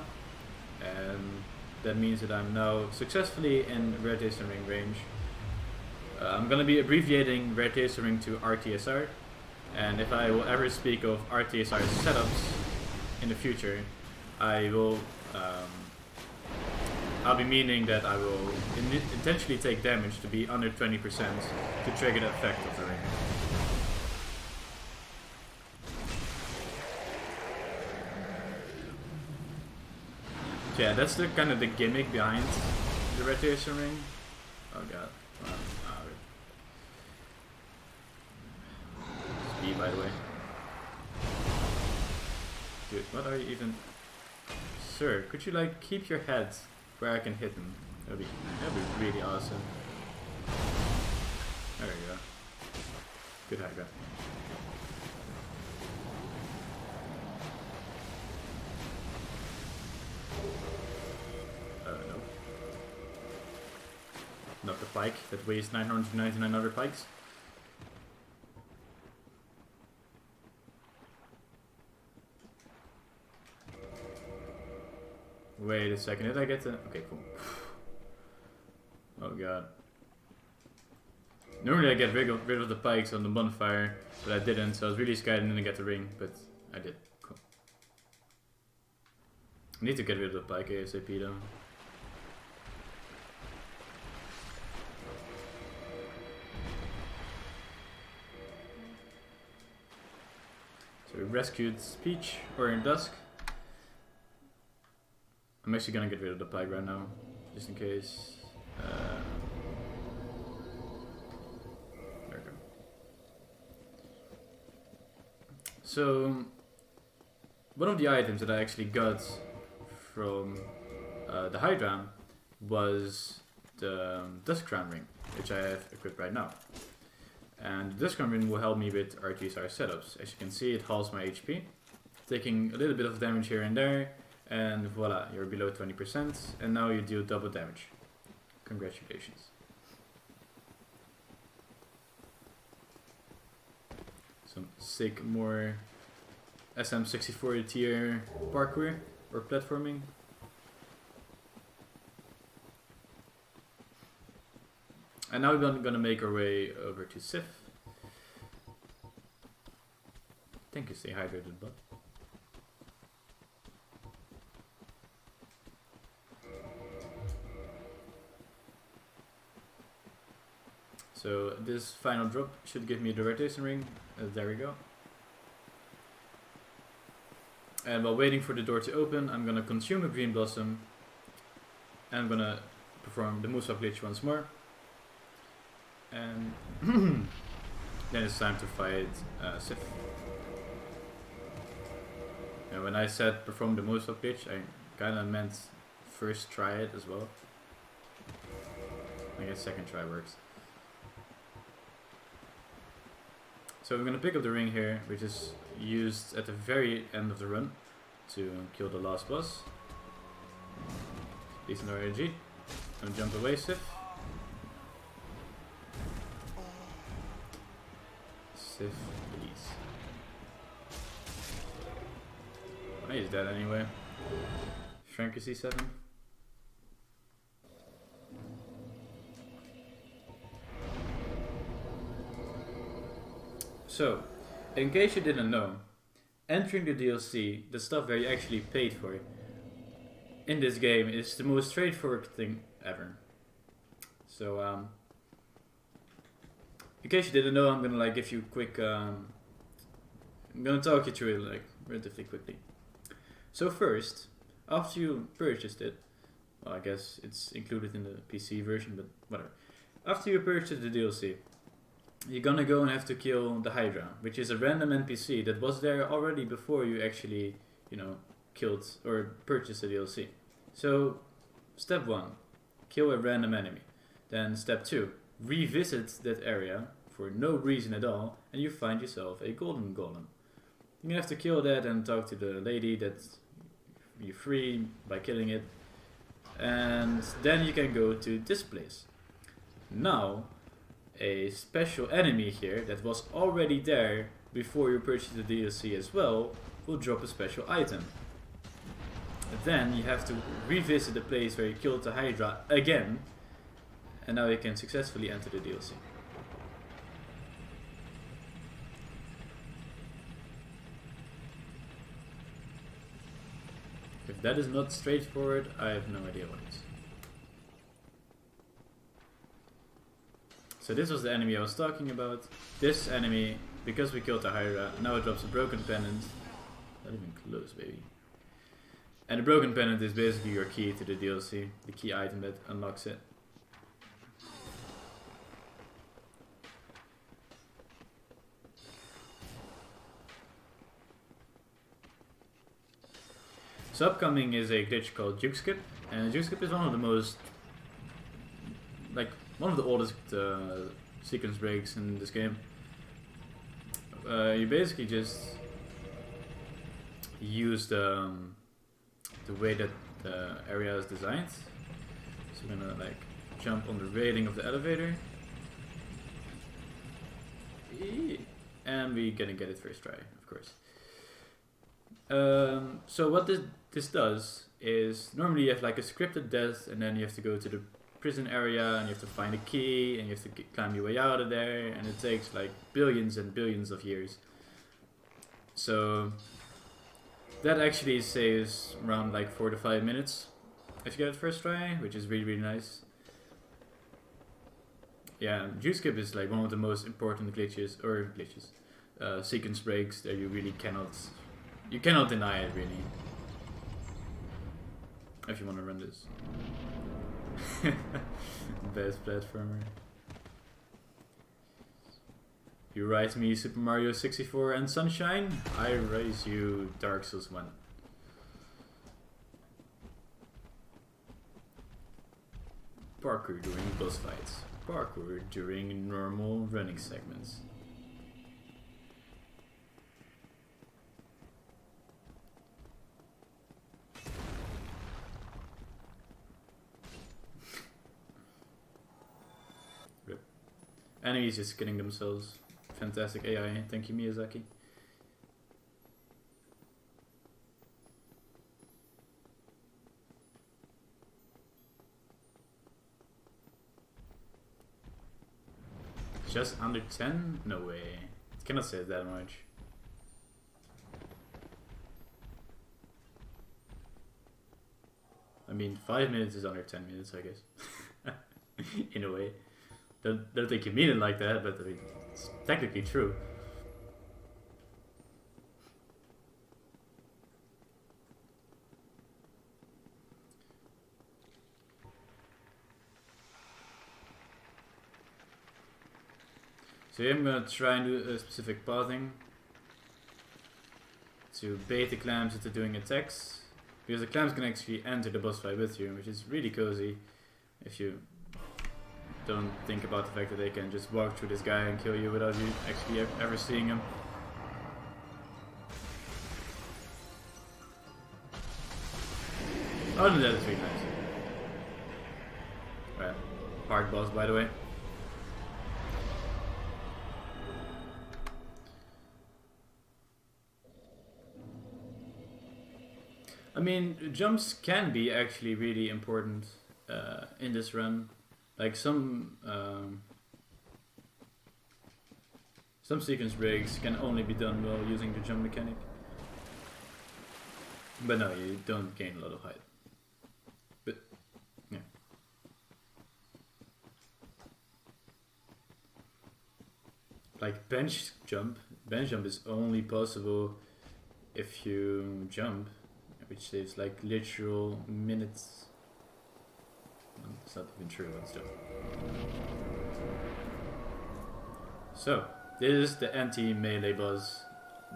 and that means that I'm now successfully in rotation ring range. I'm gonna be abbreviating rotation ring to RTSR, and if I will ever speak of RTSR setups in the future, I will I'll be meaning that I will intentionally take damage to be under 20% to trigger the effect of the ring. So yeah, that's the kind of the gimmick behind the rotation ring. Oh god. Speed, by the way. Dude, what are you even... Sir, could you like keep your head where I can hit him? That'd be really awesome. There we go. Good Hydra. No. Not the pike that weighs 999 other pikes. Wait a second, did I get the... Okay, cool. Oh god. Normally I get rid of the pikes on the bonfire, but I didn't, so I was really scared and didn't get the ring, but I did. Cool. I need to get rid of the pike ASAP though. So we rescued Peach, or in Dusk. I'm actually gonna get rid of the pike right now, just in case. There we go. So, one of the items that I actually got from the Hydra was the Dusk Crown Ring, which I have equipped right now. And the Dusk Crown Ring will help me with RTSR setups. As you can see, it halves my HP, taking a little bit of damage here and there, and voila, you're below 20%, and now you deal double damage. Congratulations. Some sick, more SM64 tier parkour or platforming. And now we're gonna make our way over to Sif. Thank you, stay hydrated, bud. So this final drop should give me the rotation ring. There we go. And while waiting for the door to open, I'm gonna consume a green blossom. And I'm gonna perform the Moosewap glitch once more. And then it's time to fight Sif. And when I said perform the Moosewap glitch, I kinda meant first try it as well. I guess second try works. So I'm gonna pick up the ring here, which is used at the very end of the run to kill the last boss. Decent RNG. Don't jump away, Sif. Sif, please. Oh, he's dead anyway. Frankie C7. So, in case you didn't know, entering the DLC, the stuff that you actually paid for in this game, is the most straightforward thing ever. So, in case you didn't know, I'm gonna give you a quick. I'm gonna talk you through it relatively quickly. So first, after you purchased it, well, I guess it's included in the PC version, but whatever. After you purchase the DLC, you're gonna go and have to kill the Hydra, which is a random NPC that was there already before you actually, killed or purchased the DLC. So, step 1, kill a random enemy. Then step 2, revisit that area for no reason at all, and you find yourself a golden golem. You have to kill that and talk to the lady that you free by killing it, and then you can go to this place. Now, a special enemy here that was already there before you purchased the DLC as well will drop a special item. Then you have to revisit the place where you killed the Hydra again, and now you can successfully enter the DLC. If that is not straightforward, I have no idea what is. So this was the enemy I was talking about. This enemy, because we killed the Hydra, now it drops a broken pendant. Not even close, baby. And the broken pendant is basically your key to the DLC, the key item that unlocks it. So upcoming is a glitch called Juke Skip, and Juke Skip is one of the most, one of the oldest sequence breaks in this game. You basically just use the way that the area is designed. So we're gonna jump on the railing of the elevator, and we're gonna get it first try, of course. So what this does is normally you have a scripted death, and then you have to go to the prison area and you have to find a key and you have to climb your way out of there, and it takes billions and billions of years. So that actually saves around 4 to 5 minutes if you get it first try, which is really, really nice. Yeah, Juke Skip is one of the most important sequence breaks that you really cannot deny it, really, if you want to run this. Best platformer. You rise me Super Mario 64 and Sunshine, I raise you Dark Souls 1. parkour during boss fights. Parkour during normal running segments. Rip. Enemies just killing themselves. Fantastic AI, thank you Miyazaki. Just under 10? No way. It cannot say that much. I mean, 5 minutes is under 10 minutes, I guess. In a way. Don't think you mean it like that, but I mean, it's technically true. So here I'm gonna try and do a specific pathing to bait the clams into doing attacks, because the clams can actually enter the boss fight with you, which is really cozy if you don't think about the fact that they can just walk through this guy and kill you without you actually ever seeing him. Other than that, it's really nice. Right. Hard boss, by the way. I mean, jumps can be actually really important in this run. Like some sequence breaks can only be done while using the jump mechanic. But no, you don't gain a lot of height. But yeah. Like bench jump is only possible if you jump, which saves like literal minutes. Well, it's not even true, but still. So, this is the anti-melee boss.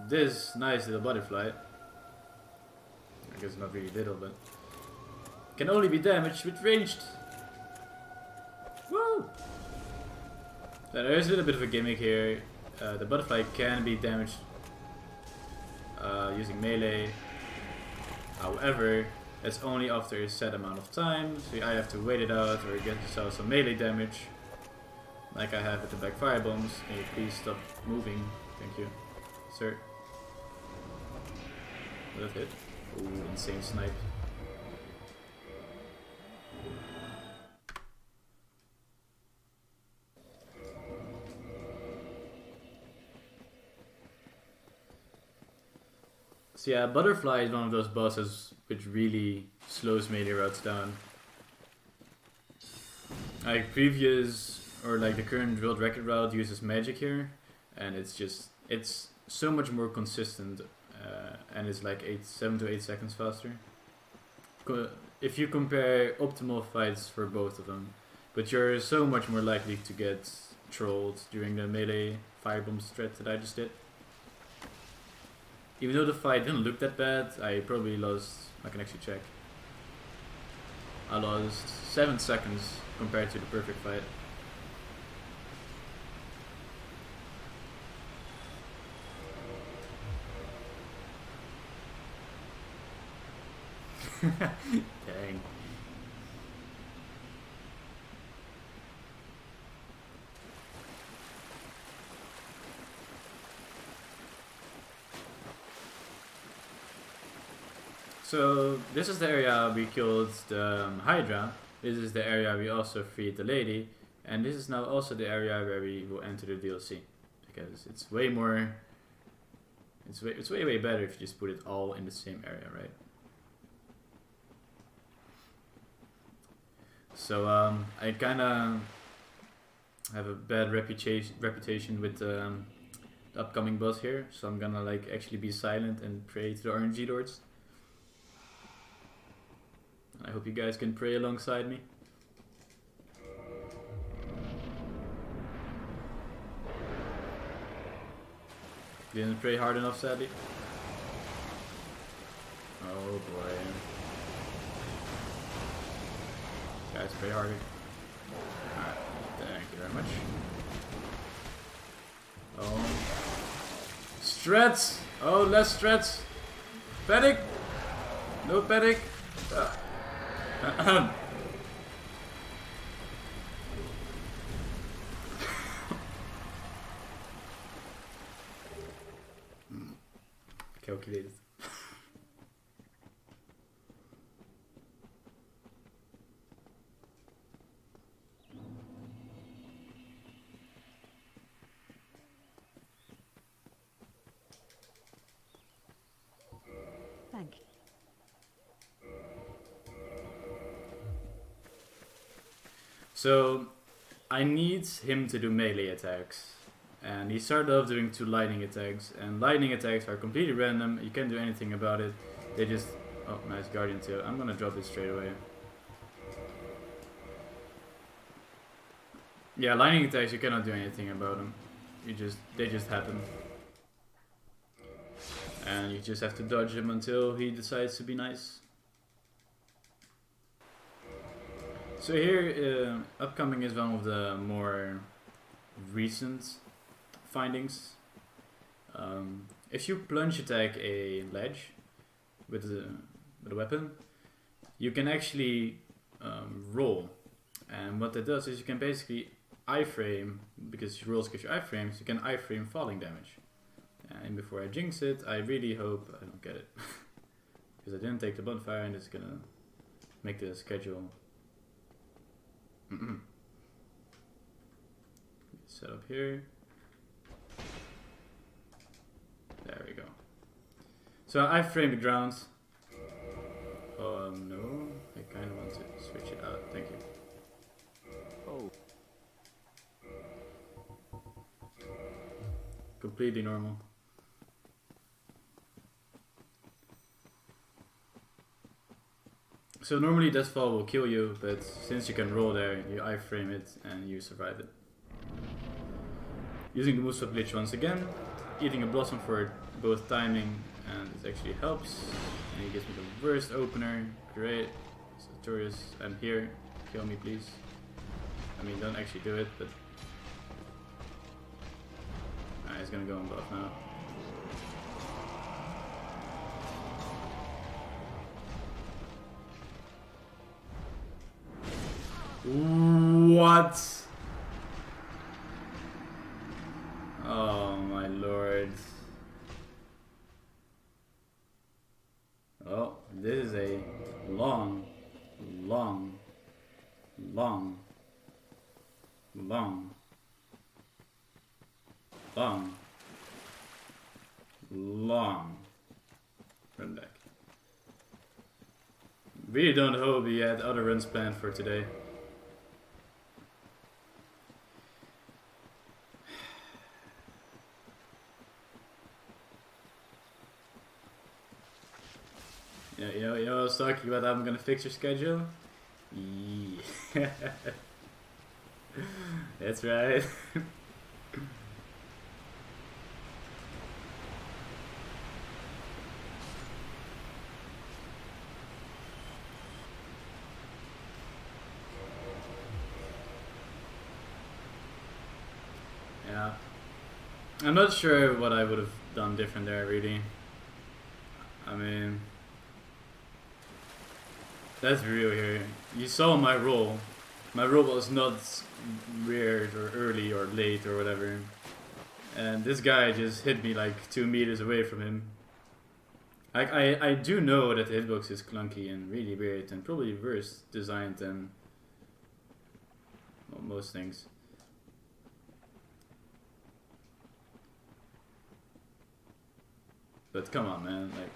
This nice little butterfly. I guess not really little, but can only be damaged with ranged. Woo! So there is a little bit of a gimmick here. The butterfly can be damaged using melee. However, it's only after a set amount of time, so you either have to wait it out or get yourself some melee damage, like I have with the black fire bombs. Can you please stop moving? Thank you, sir. Will that hit? Ooh, insane snipe. So yeah, Butterfly is one of those bosses which really slows melee routes down. Like previous, or like the current world record route uses magic here, and it's so much more consistent, and it's like 7 to 8 seconds faster. If you compare optimal fights for both of them, but you're so much more likely to get trolled during the melee firebomb strat that I just did. Even though the fight didn't look that bad, I probably lost, I can actually check. I lost 7 seconds compared to the perfect fight. Dang. So this is the area we killed the Hydra. This is the area we also freed the lady, and this is now also the area where we will enter the DLC, because it's way more. It's way better if you just put it all in the same area, right? So I kind of have a bad reputation with the upcoming boss here, so I'm gonna like actually be silent and pray to the RNG lords. I hope you guys can pray alongside me. Didn't pray hard enough, sadly. Oh boy. Guys, pray harder. Strats! Oh, less strats! Panic! No panic! Calculated. Thank you. So, I need him to do melee attacks. And he started off doing 2 lightning attacks. And lightning attacks are completely random. You can't do anything about it. They just... Oh, nice Guardian Tail. I'm gonna drop this straight away. Yeah, lightning attacks, you cannot do anything about them. They just happen. And you just have to dodge him until he decides to be nice. So here, upcoming is one of the more recent findings. If you plunge attack a ledge with a weapon, you can actually roll. And what that does is you can basically iframe, because rolls give you iframes, you can iframe falling damage. And before I jinx it, I really hope I don't get it. Because I didn't take the bonfire and it's gonna make the schedule. Set up here. There we go. So I framed the ground. No, I kind of want to switch it out. Thank you. Oh. Completely normal. So normally Deathfall will kill you, but since you can roll there, you iframe it and you survive it. Using the moveset glitch once again, eating a blossom for both timing and it actually helps. And he gives me the worst opener. Great. Sartorius, I'm here. Kill me please. I mean, don't actually do it, but... He's gonna go on buff now. What? Oh my lord. Oh, this is a long, long, long, long, long, long run back. Really don't hope he had other runs planned for today. You know, I was talking about I'm gonna fix your schedule? Yeah. That's right. Yeah. I'm not sure what I would have done different there, really. I mean... Let's be real here. You saw my roll. My roll was not weird or early or late or whatever. And this guy just hit me like 2 meters away from him. I do know that the hitbox is clunky and really weird and probably worse designed than well, most things. But come on, man, like,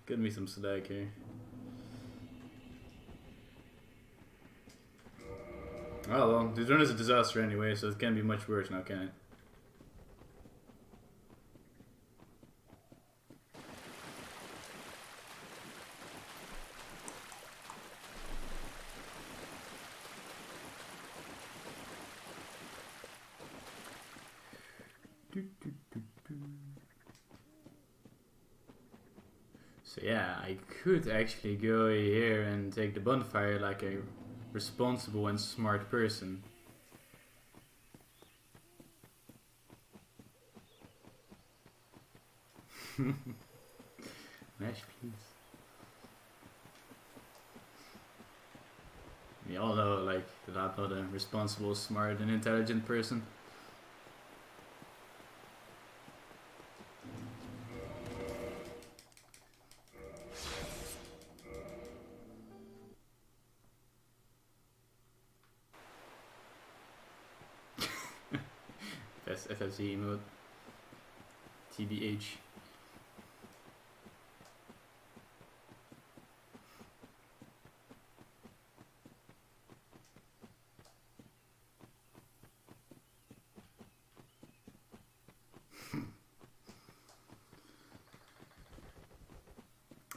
give me some slack here. Oh well, this run is a disaster anyway, so it can't be much worse now, can it? So yeah, I could actually go here and take the bonfire like a responsible and smart person. Mesh, please. We all know, like, that I'm not a responsible, smart, and intelligent person. Best FFC emote. TBH.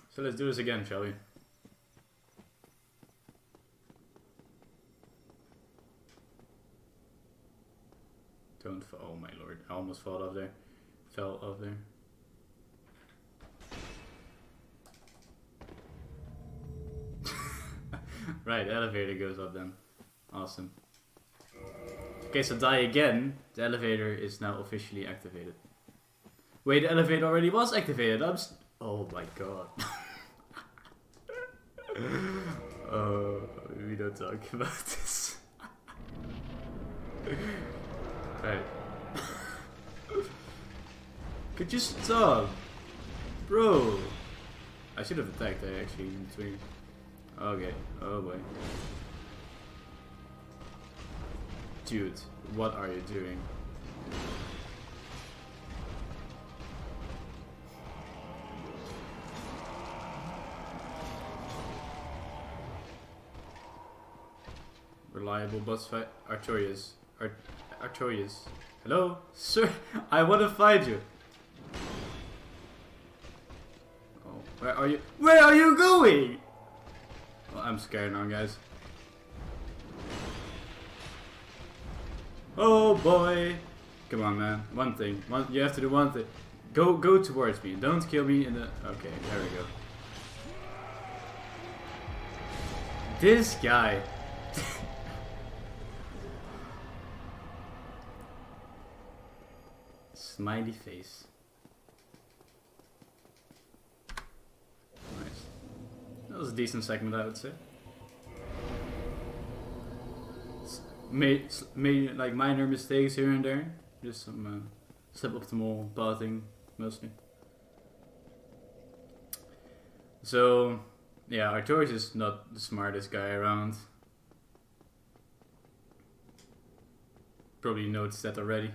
So let's do this again, shall we? Don't fall. Oh my lord. I almost fell off there. Fell off there. Right, the elevator goes up then. Awesome. Okay, so die again. The elevator is now officially activated. Wait, the elevator already was activated. Oh my god. Oh, we don't talk about this. Right. Could you stop? Bro! I should have attacked there actually in between. Okay, oh boy. Dude, what are you doing? Reliable boss fight. Artorias. Artorias. Hello? Sir, I want to fight you. Oh, where are you? Where are you going? Well, I'm scared now, guys. Oh boy. Come on, man. One thing. You have to do one thing. Go towards me. Don't kill me in the... Okay, there we go. This guy. Smiley face. Nice. That was a decent segment, I would say. Made like minor mistakes here and there. Just some suboptimal pathing, mostly. So, yeah, Artorias is not the smartest guy around. Probably noticed that already.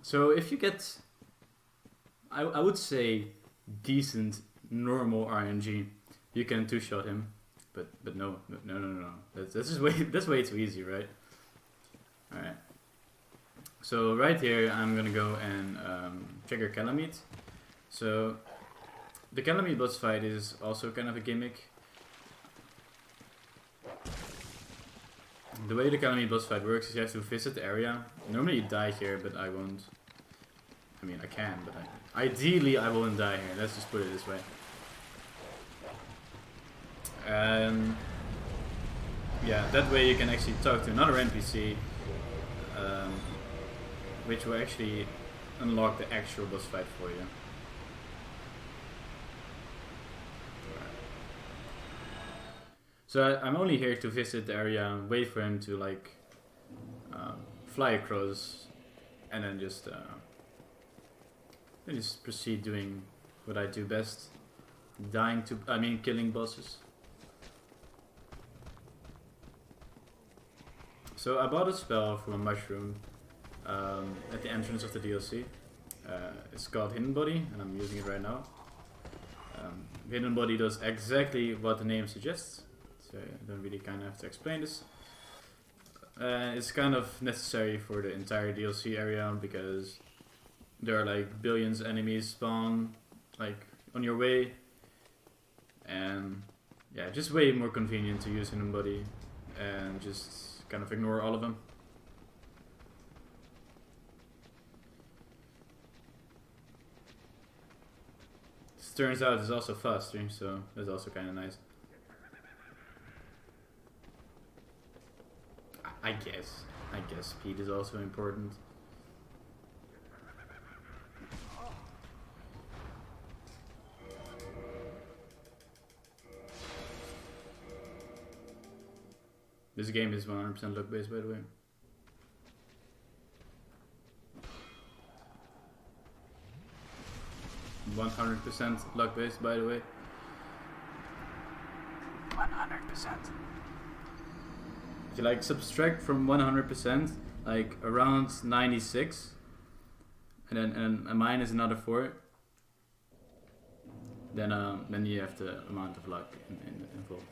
So if you get, I would say, decent normal RNG, you can two-shot him, but no. That's way too easy, right? All right. So right here, I'm gonna go and trigger Calamite. So the Calamite boss fight is also kind of a gimmick. The way the Calamite boss fight works is you have to visit the area. Normally you die here, but I won't. I mean, I can, but ideally I won't die here. Let's just put it this way. Yeah, that way you can actually talk to another NPC, which will actually unlock the actual boss fight for you. So I'm only here to visit the area and wait for him to like fly across, and then just proceed doing what I do best, killing bosses. So I bought a spell from a mushroom at the entrance of the DLC. It's called Hidden Body, and I'm using it right now. Hidden Body does exactly what the name suggests. So I don't really kind of have to explain this. It's kind of necessary for the entire DLC area because there are like billions enemies spawn like on your way, and yeah, just way more convenient to use Hidden Body and just kind of ignore all of them. This turns out it's also faster, so that's also kind of nice. I guess speed is also important. This game is 100% luck based, by the way. %100% luck based, by the way. 100%. If you like subtract from 100%, like around 96, and then a minus another 4, then you have the amount of luck involved.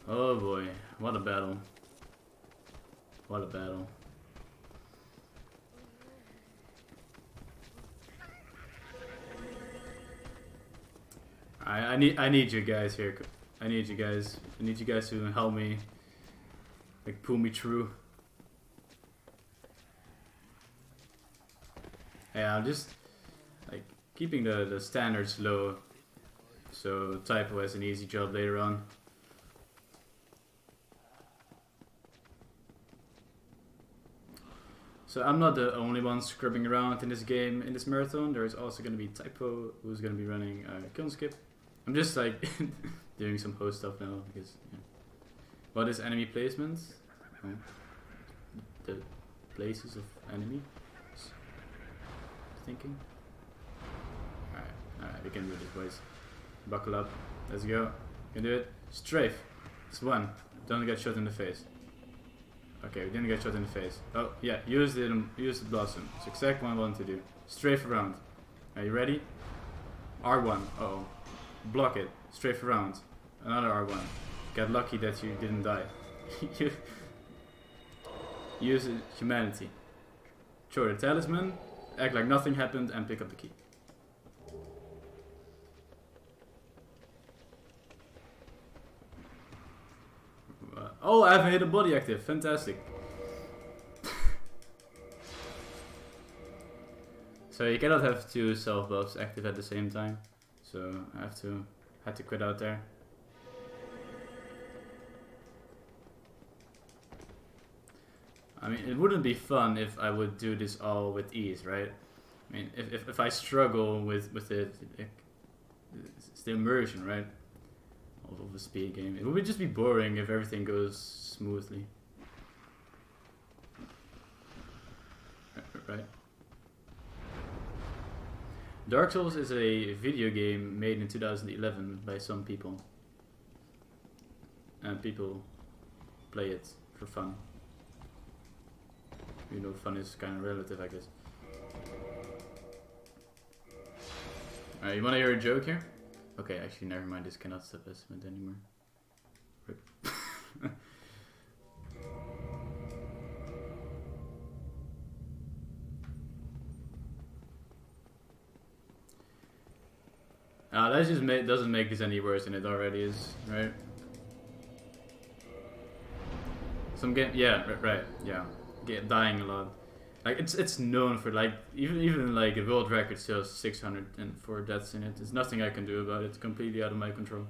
Oh boy, what a battle. What a battle. I need you guys here. I need you guys to help me, like, pull me through. Yeah, I'm just like keeping the standards low, so Typo has an easy job later on. So I'm not the only one scrubbing around in this game, in this marathon. There is also going to be Typo, who's going to be running kill skip. I'm just like doing some host stuff now because. Yeah. What is enemy placement? Oh. The places of enemy. Thinking. Alright, we can do this, boys. Buckle up. Let's go. You can do it. Strafe. It's 1. Don't get shot in the face. Okay, we didn't get shot in the face. Oh yeah, use the blossom. It's exactly what I want to do. Strafe around. Are you ready? R1. Oh. Block it. Strafe around. Another R1. Get lucky that you didn't die. Use humanity. Throw the talisman. Act like nothing happened and pick up the key. Oh, I have a hidden body active. Fantastic. So you cannot have 2 self buffs active at the same time. So I had to quit out there. I mean, it wouldn't be fun if I would do this all with ease, right? I mean, if I struggle with it, it's the immersion, right? Of a speed game. It would just be boring if everything goes smoothly. Right? Dark Souls is a video game made in 2011 by some people. And people play it for fun. You know, fun is kind of relative, I guess. Alright, you wanna hear a joke here? Okay, actually, never mind. This cannot sub-estimate anymore. Rip. That just doesn't make this any worse than it already is, right? Some game, yeah, right, yeah, dying a lot. Like it's known for, like, even like a world record says 604 deaths in it. There's nothing I can do about it. It's completely out of my control.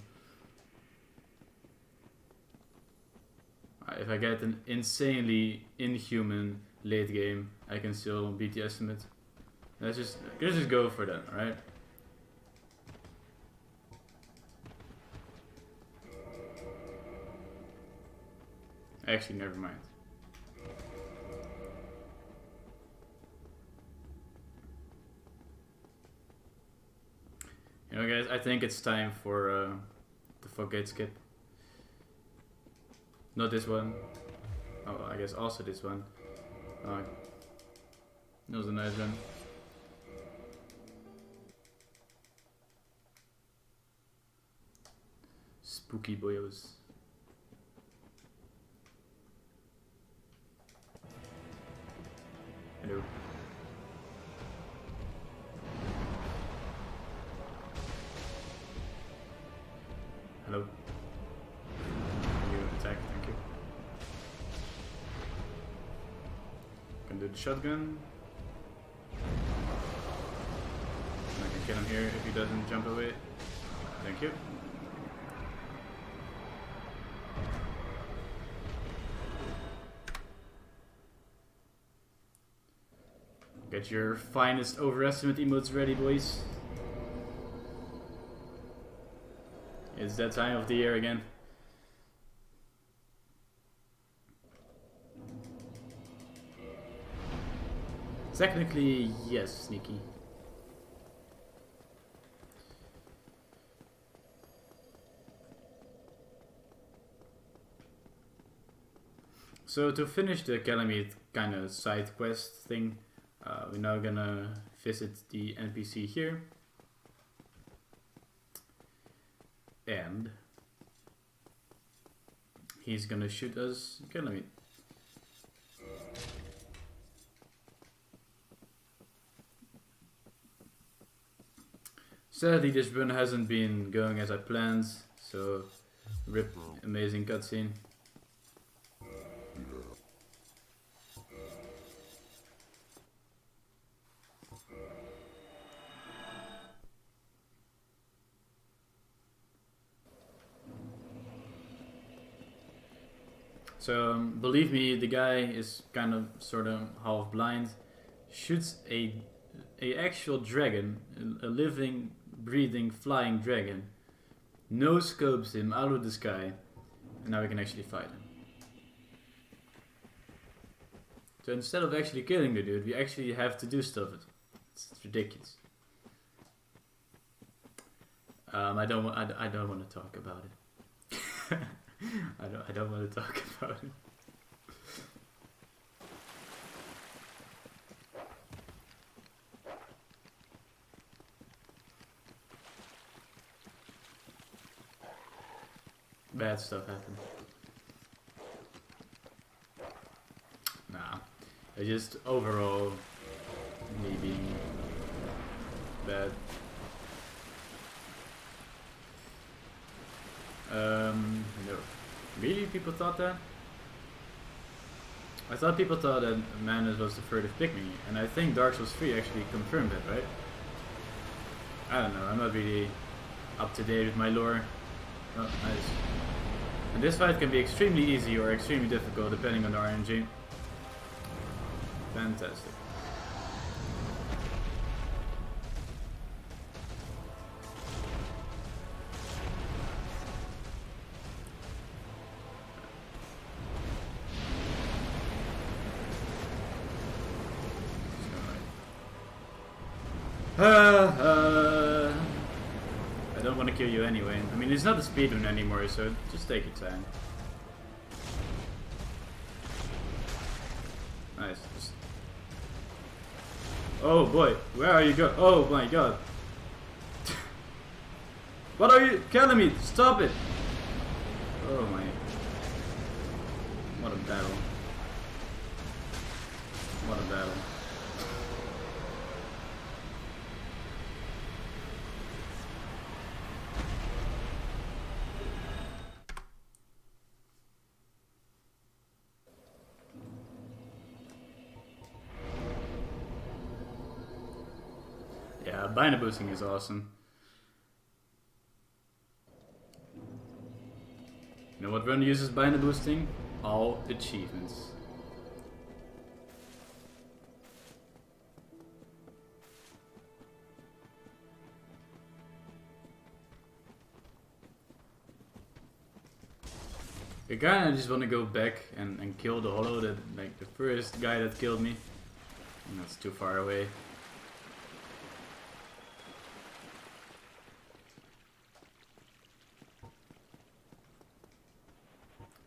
If I get an insanely inhuman late game, I can still beat the estimate. Let's just go for that, alright? Actually, never mind. You know, guys, I think it's time for the Fogate skip. Not this one. Oh, I guess also this one. That was a nice run. Spooky boyos. Hello. Hello. Can you attack? Thank you. Can do the shotgun. I can kill him here if he doesn't jump away. Thank you. Get your finest overestimate emotes ready, boys. It's that time of the year again. Technically, yes, Sneaky. So to finish the Calamite kind of side quest thing, we're now gonna visit the NPC here. And he's gonna shoot us Calamite. Sadly, this run hasn't been going as I planned, so rip, amazing cutscene. So believe me, the guy is kind of sort of half blind. Shoots a actual dragon, a living, breathing, flying dragon. No scopes him out of the sky, and now we can actually fight him. So instead of actually killing the dude, we actually have to do stuff. It's ridiculous. I don't want to talk about it. I don't want to talk about it. Bad stuff happened. Nah, it's just overall me being bad. No. Really? People thought that? I thought people thought that Manus was the furthest pygmy, and I think Dark Souls 3 actually confirmed that, right? I don't know, I'm not really up to date with my lore. Oh, nice. And this fight can be extremely easy or extremely difficult depending on the RNG. Fantastic. I don't want to kill you anyway. I mean, it's not a speedrun anymore, so just take your time. Nice. Oh boy, where are you going? Oh my god. What are you killing me? Stop it! Oh my. What a battle. What a battle. Yeah, binder boosting is awesome. You know what run uses binder boosting? All achievements. I kinda just wanna go back and kill the hollow, that like the first guy that killed me. And that's too far away.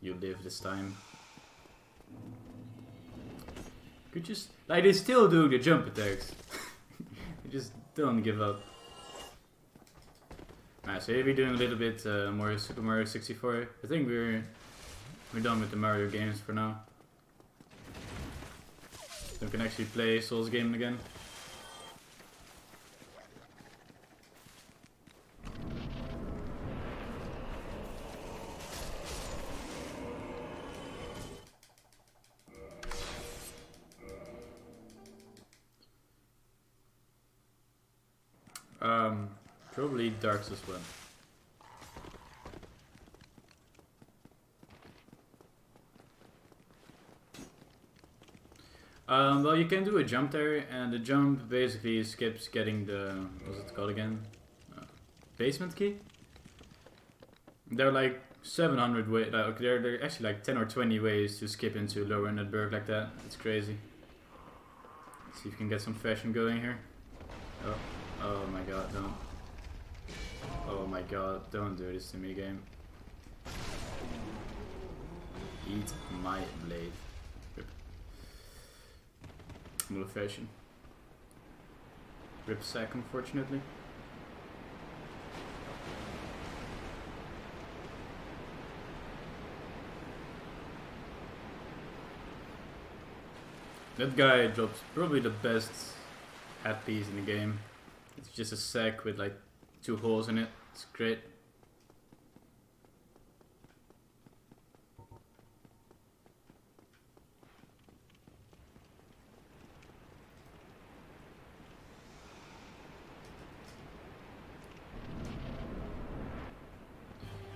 You live this time. Could just like they still do the jump attacks. They just don't give up. Alright, so here we're doing a little bit more Super Mario 64. I think we're done with the Mario games for now. So we can actually play Souls game again. Probably Dark Souls 1. Well, you can do a jump there, and the jump basically skips getting the, what's it called again? Basement key? There are like 700 ways. There are actually like 10 or 20 ways to skip into lower Nutburg like that. It's crazy. Let's see if we can get some fashion going here. Oh, oh my god, don't. Oh my god, don't do this to me, game. Eat my blade. Rip. More fashion. Rip sack, unfortunately. That guy drops probably the best hat piece in the game. It's just a sack with like 2 holes in it. It's great.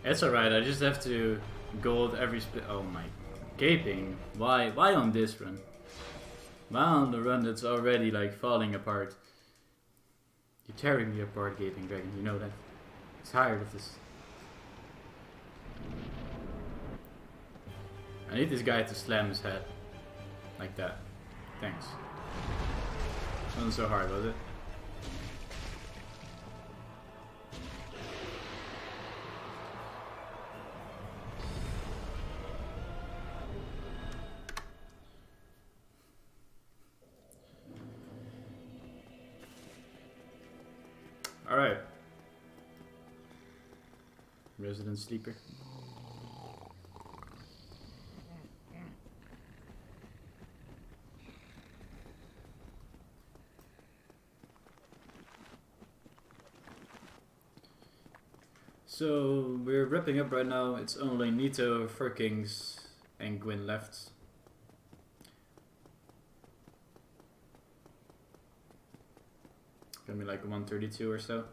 It's alright, I just have to gold every split. Oh my, gaping. Why on this run? Why on the run that's already like falling apart? You're tearing me apart, Gaping Dragon, you know that. I'm tired of this. I need this guy to slam his head. Like that. Thanks. Wasn't so hard, was it? Alright. Resident Sleeper. So we're wrapping up right now. It's only Nito, Furkings, and Gwyn left. Gonna be like 132 or so.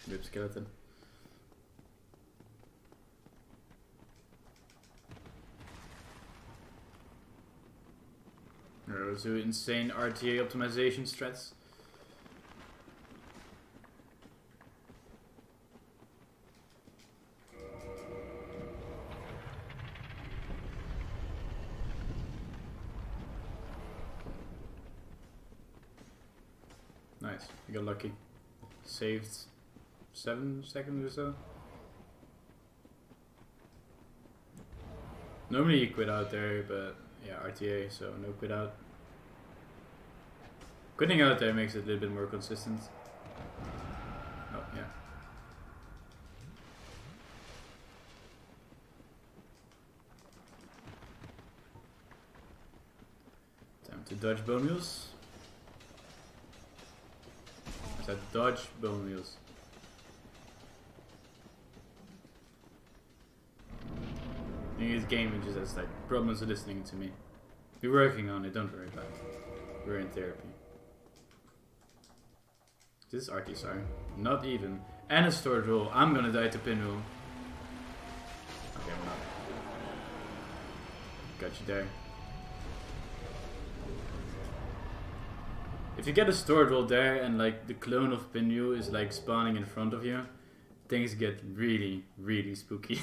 Rip skeleton. Let's do insane RTA optimization strats. Nice, you got lucky. Saved 7 seconds or so. Normally you quit out there, but yeah, RTA, so no quit out. Quitting out there makes it a little bit more consistent. Oh, yeah. Time to dodge bone wheels. I said dodge bone wheels. I think this game just has like problems with listening to me. We're working on it, don't worry about it. We're in therapy. This is Artisar. Not even. And a stored roll. I'm gonna die to pinwheel. Okay, I'm not. Got you there. If you get a stored roll there and like the clone of pinwheel is like spawning in front of you, things get really, really spooky.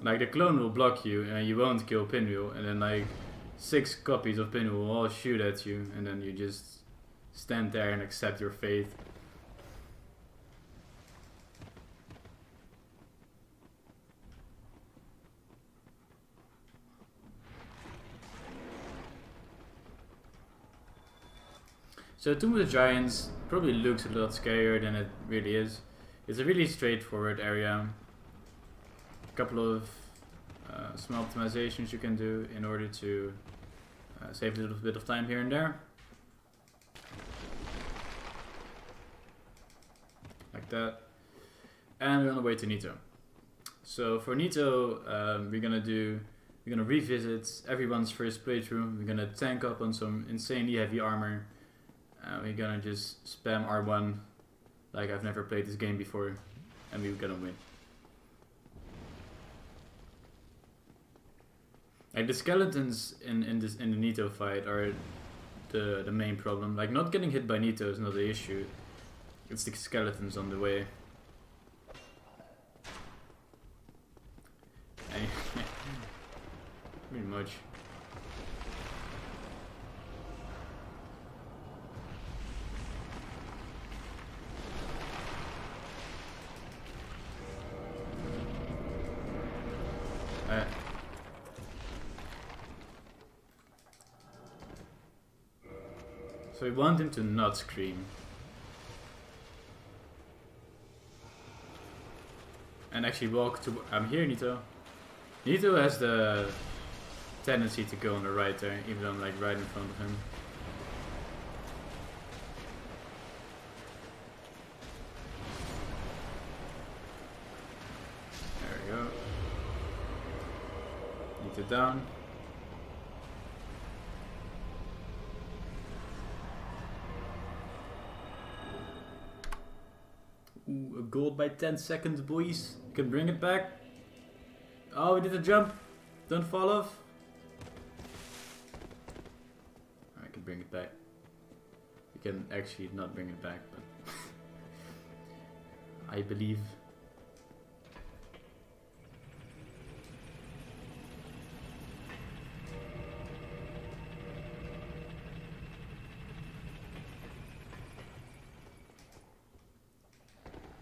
Like the clone will block you and you won't kill Pinwheel, and then like 6 copies of Pinwheel will all shoot at you, and then you just stand there and accept your fate. So Tomb of the Giants probably looks a lot scarier than it really is. It's a really straightforward area. Couple of small optimizations you can do in order to save a little bit of time here and there. Like that. And we're on the way to Nito. So for Nito, we're gonna revisit everyone's first playthrough. We're gonna tank up on some insanely heavy armor. We're gonna just spam R1 like I've never played this game before, and we're gonna win. Like the skeletons in the Nito fight are the main problem. Like not getting hit by Nito is not the issue. It's the skeletons on the way. And pretty much. So we want him to not scream. And actually walk to... I'm here, Nito. Nito has the tendency to go on the right there, even though I'm like right in front of him. There we go. Nito down. Ooh, a gold by 10 seconds, boys. Can bring it back. Oh, we did a jump. Don't fall off. I can bring it back. We can actually not bring it back, but I believe.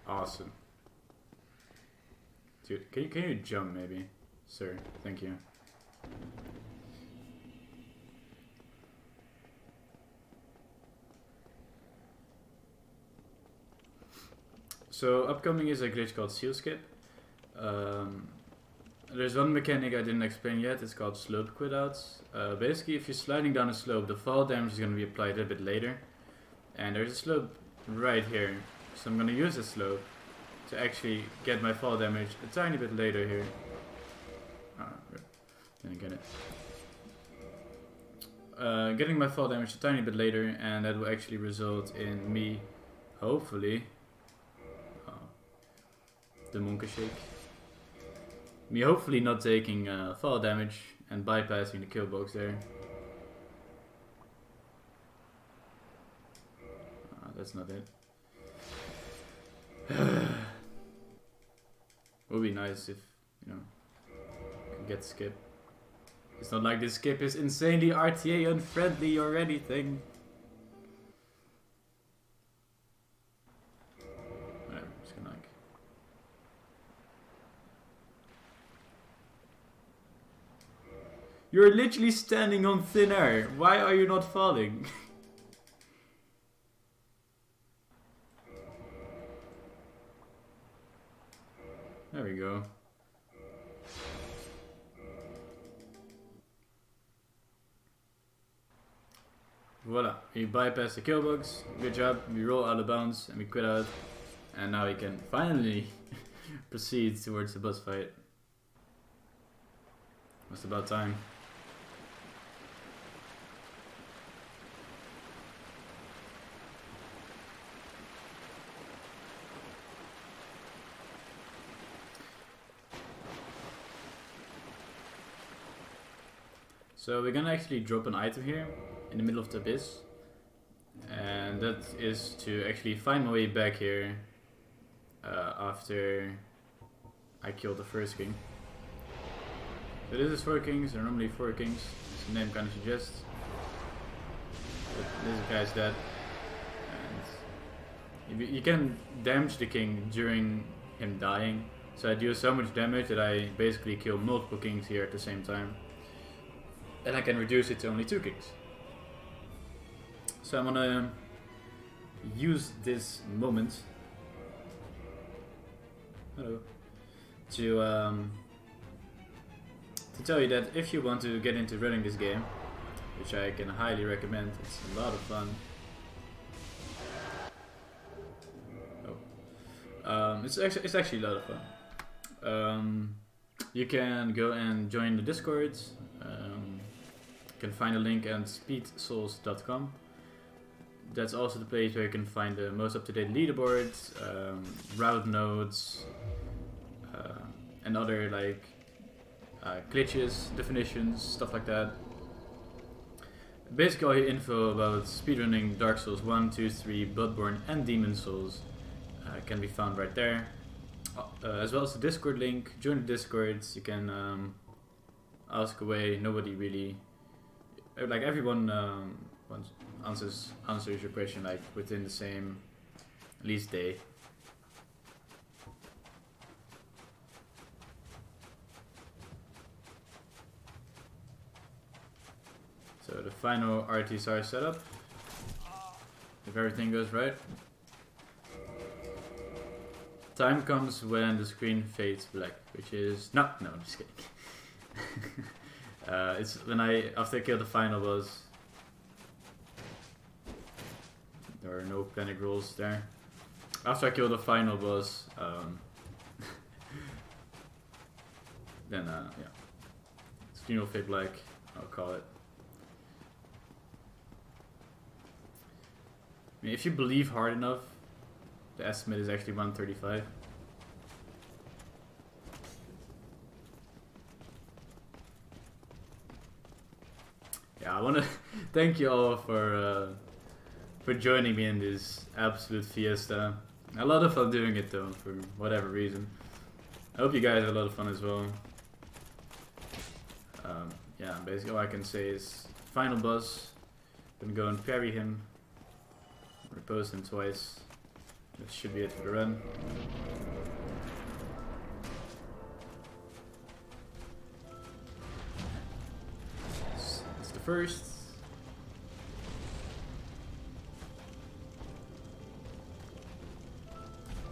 Awesome. Dude, can you jump maybe? Sir, thank you. So upcoming is a glitch called seal skip. There's one mechanic I didn't explain yet, it's called slope quit outs. Basically if you're sliding down a slope, the fall damage is going to be applied a bit later. And there's a slope right here. So I'm going to use this slope to actually get my fall damage a tiny bit later here. Didn't get it. Getting my fall damage a tiny bit later, and that will actually result in me, hopefully, the monkey shake. Me hopefully not taking fall damage and bypassing the kill box there. That's not it. Would be nice if, you know, I could get skip. It's not like this skip is insanely RTA unfriendly or anything. Whatever, just gonna like... You're literally standing on thin air. Why are you not falling? There we go. Voila, we bypass the kill box. Good job. We roll out of bounds and we quit out. And now we can finally proceed towards the boss fight. It's about time. So we're gonna actually drop an item here in the middle of the abyss, and that is to actually find my way back here after I killed the first king. So this is 4 kings, there are normally 4 kings, as the name kind of suggests. But this guy's dead, and you can damage the king during him dying. So I do so much damage that I basically kill multiple kings here at the same time. And I can reduce it to only 2 kings. So I'm gonna use this moment to tell you that if you want to get into running this game, which I can highly recommend, it's a lot of fun. It's actually a lot of fun. You can go and join the Discord. You can find a link at speedsouls.com. That's also the place where you can find the most up-to-date leaderboards, route nodes, and other like glitches, definitions, stuff like that. Basically all your info about speedrunning Dark Souls 1, 2, 3, Bloodborne and Demon Souls can be found right there. As well as the Discord link. Join the Discords, you can ask away. Nobody really, like everyone answers your question like within the same at least day. So the final RTSR setup, if everything goes right. Time comes when the screen fades black, which is no, I'm just kidding. It's when after I kill the final boss. There are no panic rules there. After I kill the final boss, then yeah, screen will fade black. I'll call it. I mean, if you believe hard enough, the estimate is actually 135. Yeah, I want to thank you all for joining me in this absolute fiesta. A lot of fun doing it though, for whatever reason. I hope you guys had a lot of fun as well. Yeah, basically all I can say is final boss. Gonna go and parry him. Repose him twice. That should be it for the run. It's the first.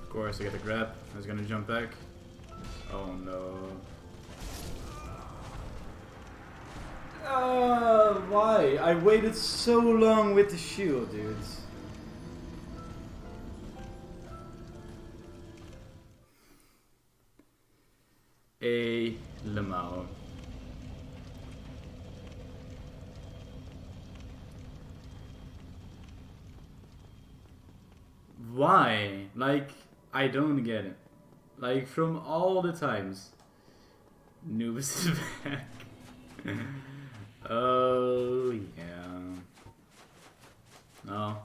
Of course, I get the grab. I was gonna jump back. Oh no. Why? I waited so long with the shield, dudes. A Lamau. Why? Like, I don't get it. Like, from all the times. Noobs is back. Oh, yeah. No.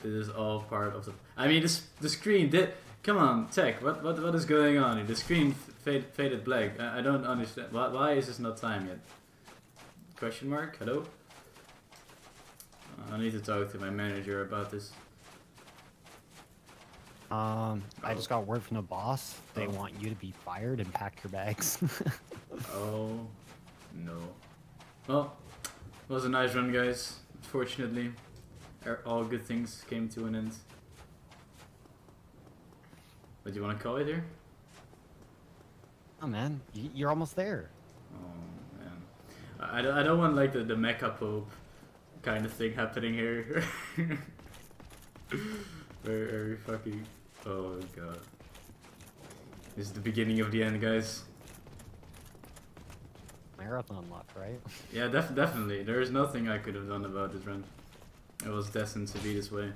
This is all part of the... I mean, the screen did... Come on, tech, what is going on here? The screen faded black. I don't understand. Why is this not time yet? Question mark? Hello? I need to talk to my manager about this. I just got word from the boss. They want you to be fired and pack your bags. Oh, no. Well, it was a nice run, guys. Unfortunately, all good things came to an end. But do you want to call it here? Oh man, you're almost there. Oh man, I don't want like the mecha pope kind of thing happening here. Very fucking. Oh god. This is the beginning of the end, guys. Marathon luck, right? Yeah, definitely. There is nothing I could have done about this run. It was destined to be this way.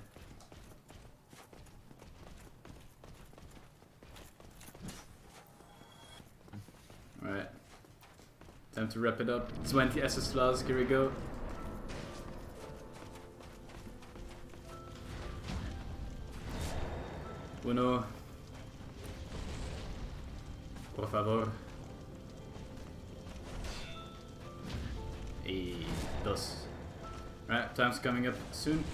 Alright. Time to wrap it up. 20 SS flask, here we go. Uno. Por favor. Y dos. Right, time's coming up soon.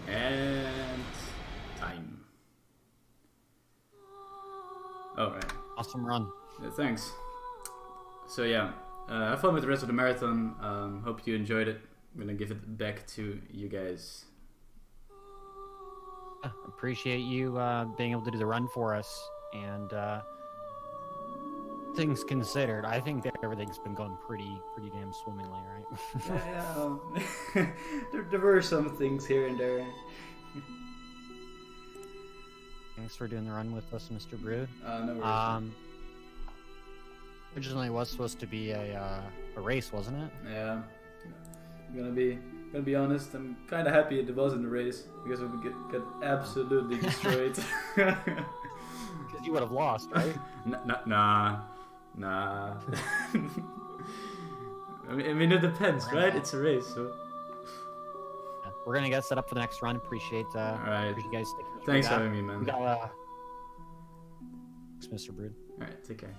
And time. Oh, right. Awesome run. Yeah, thanks. So yeah, have fun with the rest of the marathon. Hope you enjoyed it. I'm gonna give it back to you guys. Appreciate you being able to do the run for us, and things considered, I think that everything's been going pretty damn swimmingly, right? Yeah, there were some things here and there. Thanks for doing the run with us, Mr. Brood. No worries. Originally it was supposed to be a race, wasn't it? Yeah, I'm gonna be honest. I'm kind of happy it wasn't a race because we would get absolutely destroyed. Because you would have lost, right? Nah. I mean, it depends, right? It's a race, so. Yeah, we're gonna get set up for the next run. Appreciate Alright. appreciate you guys sticking through Thanks for that. having me, man. We got thanks, Mr. Brood. Alright, take care.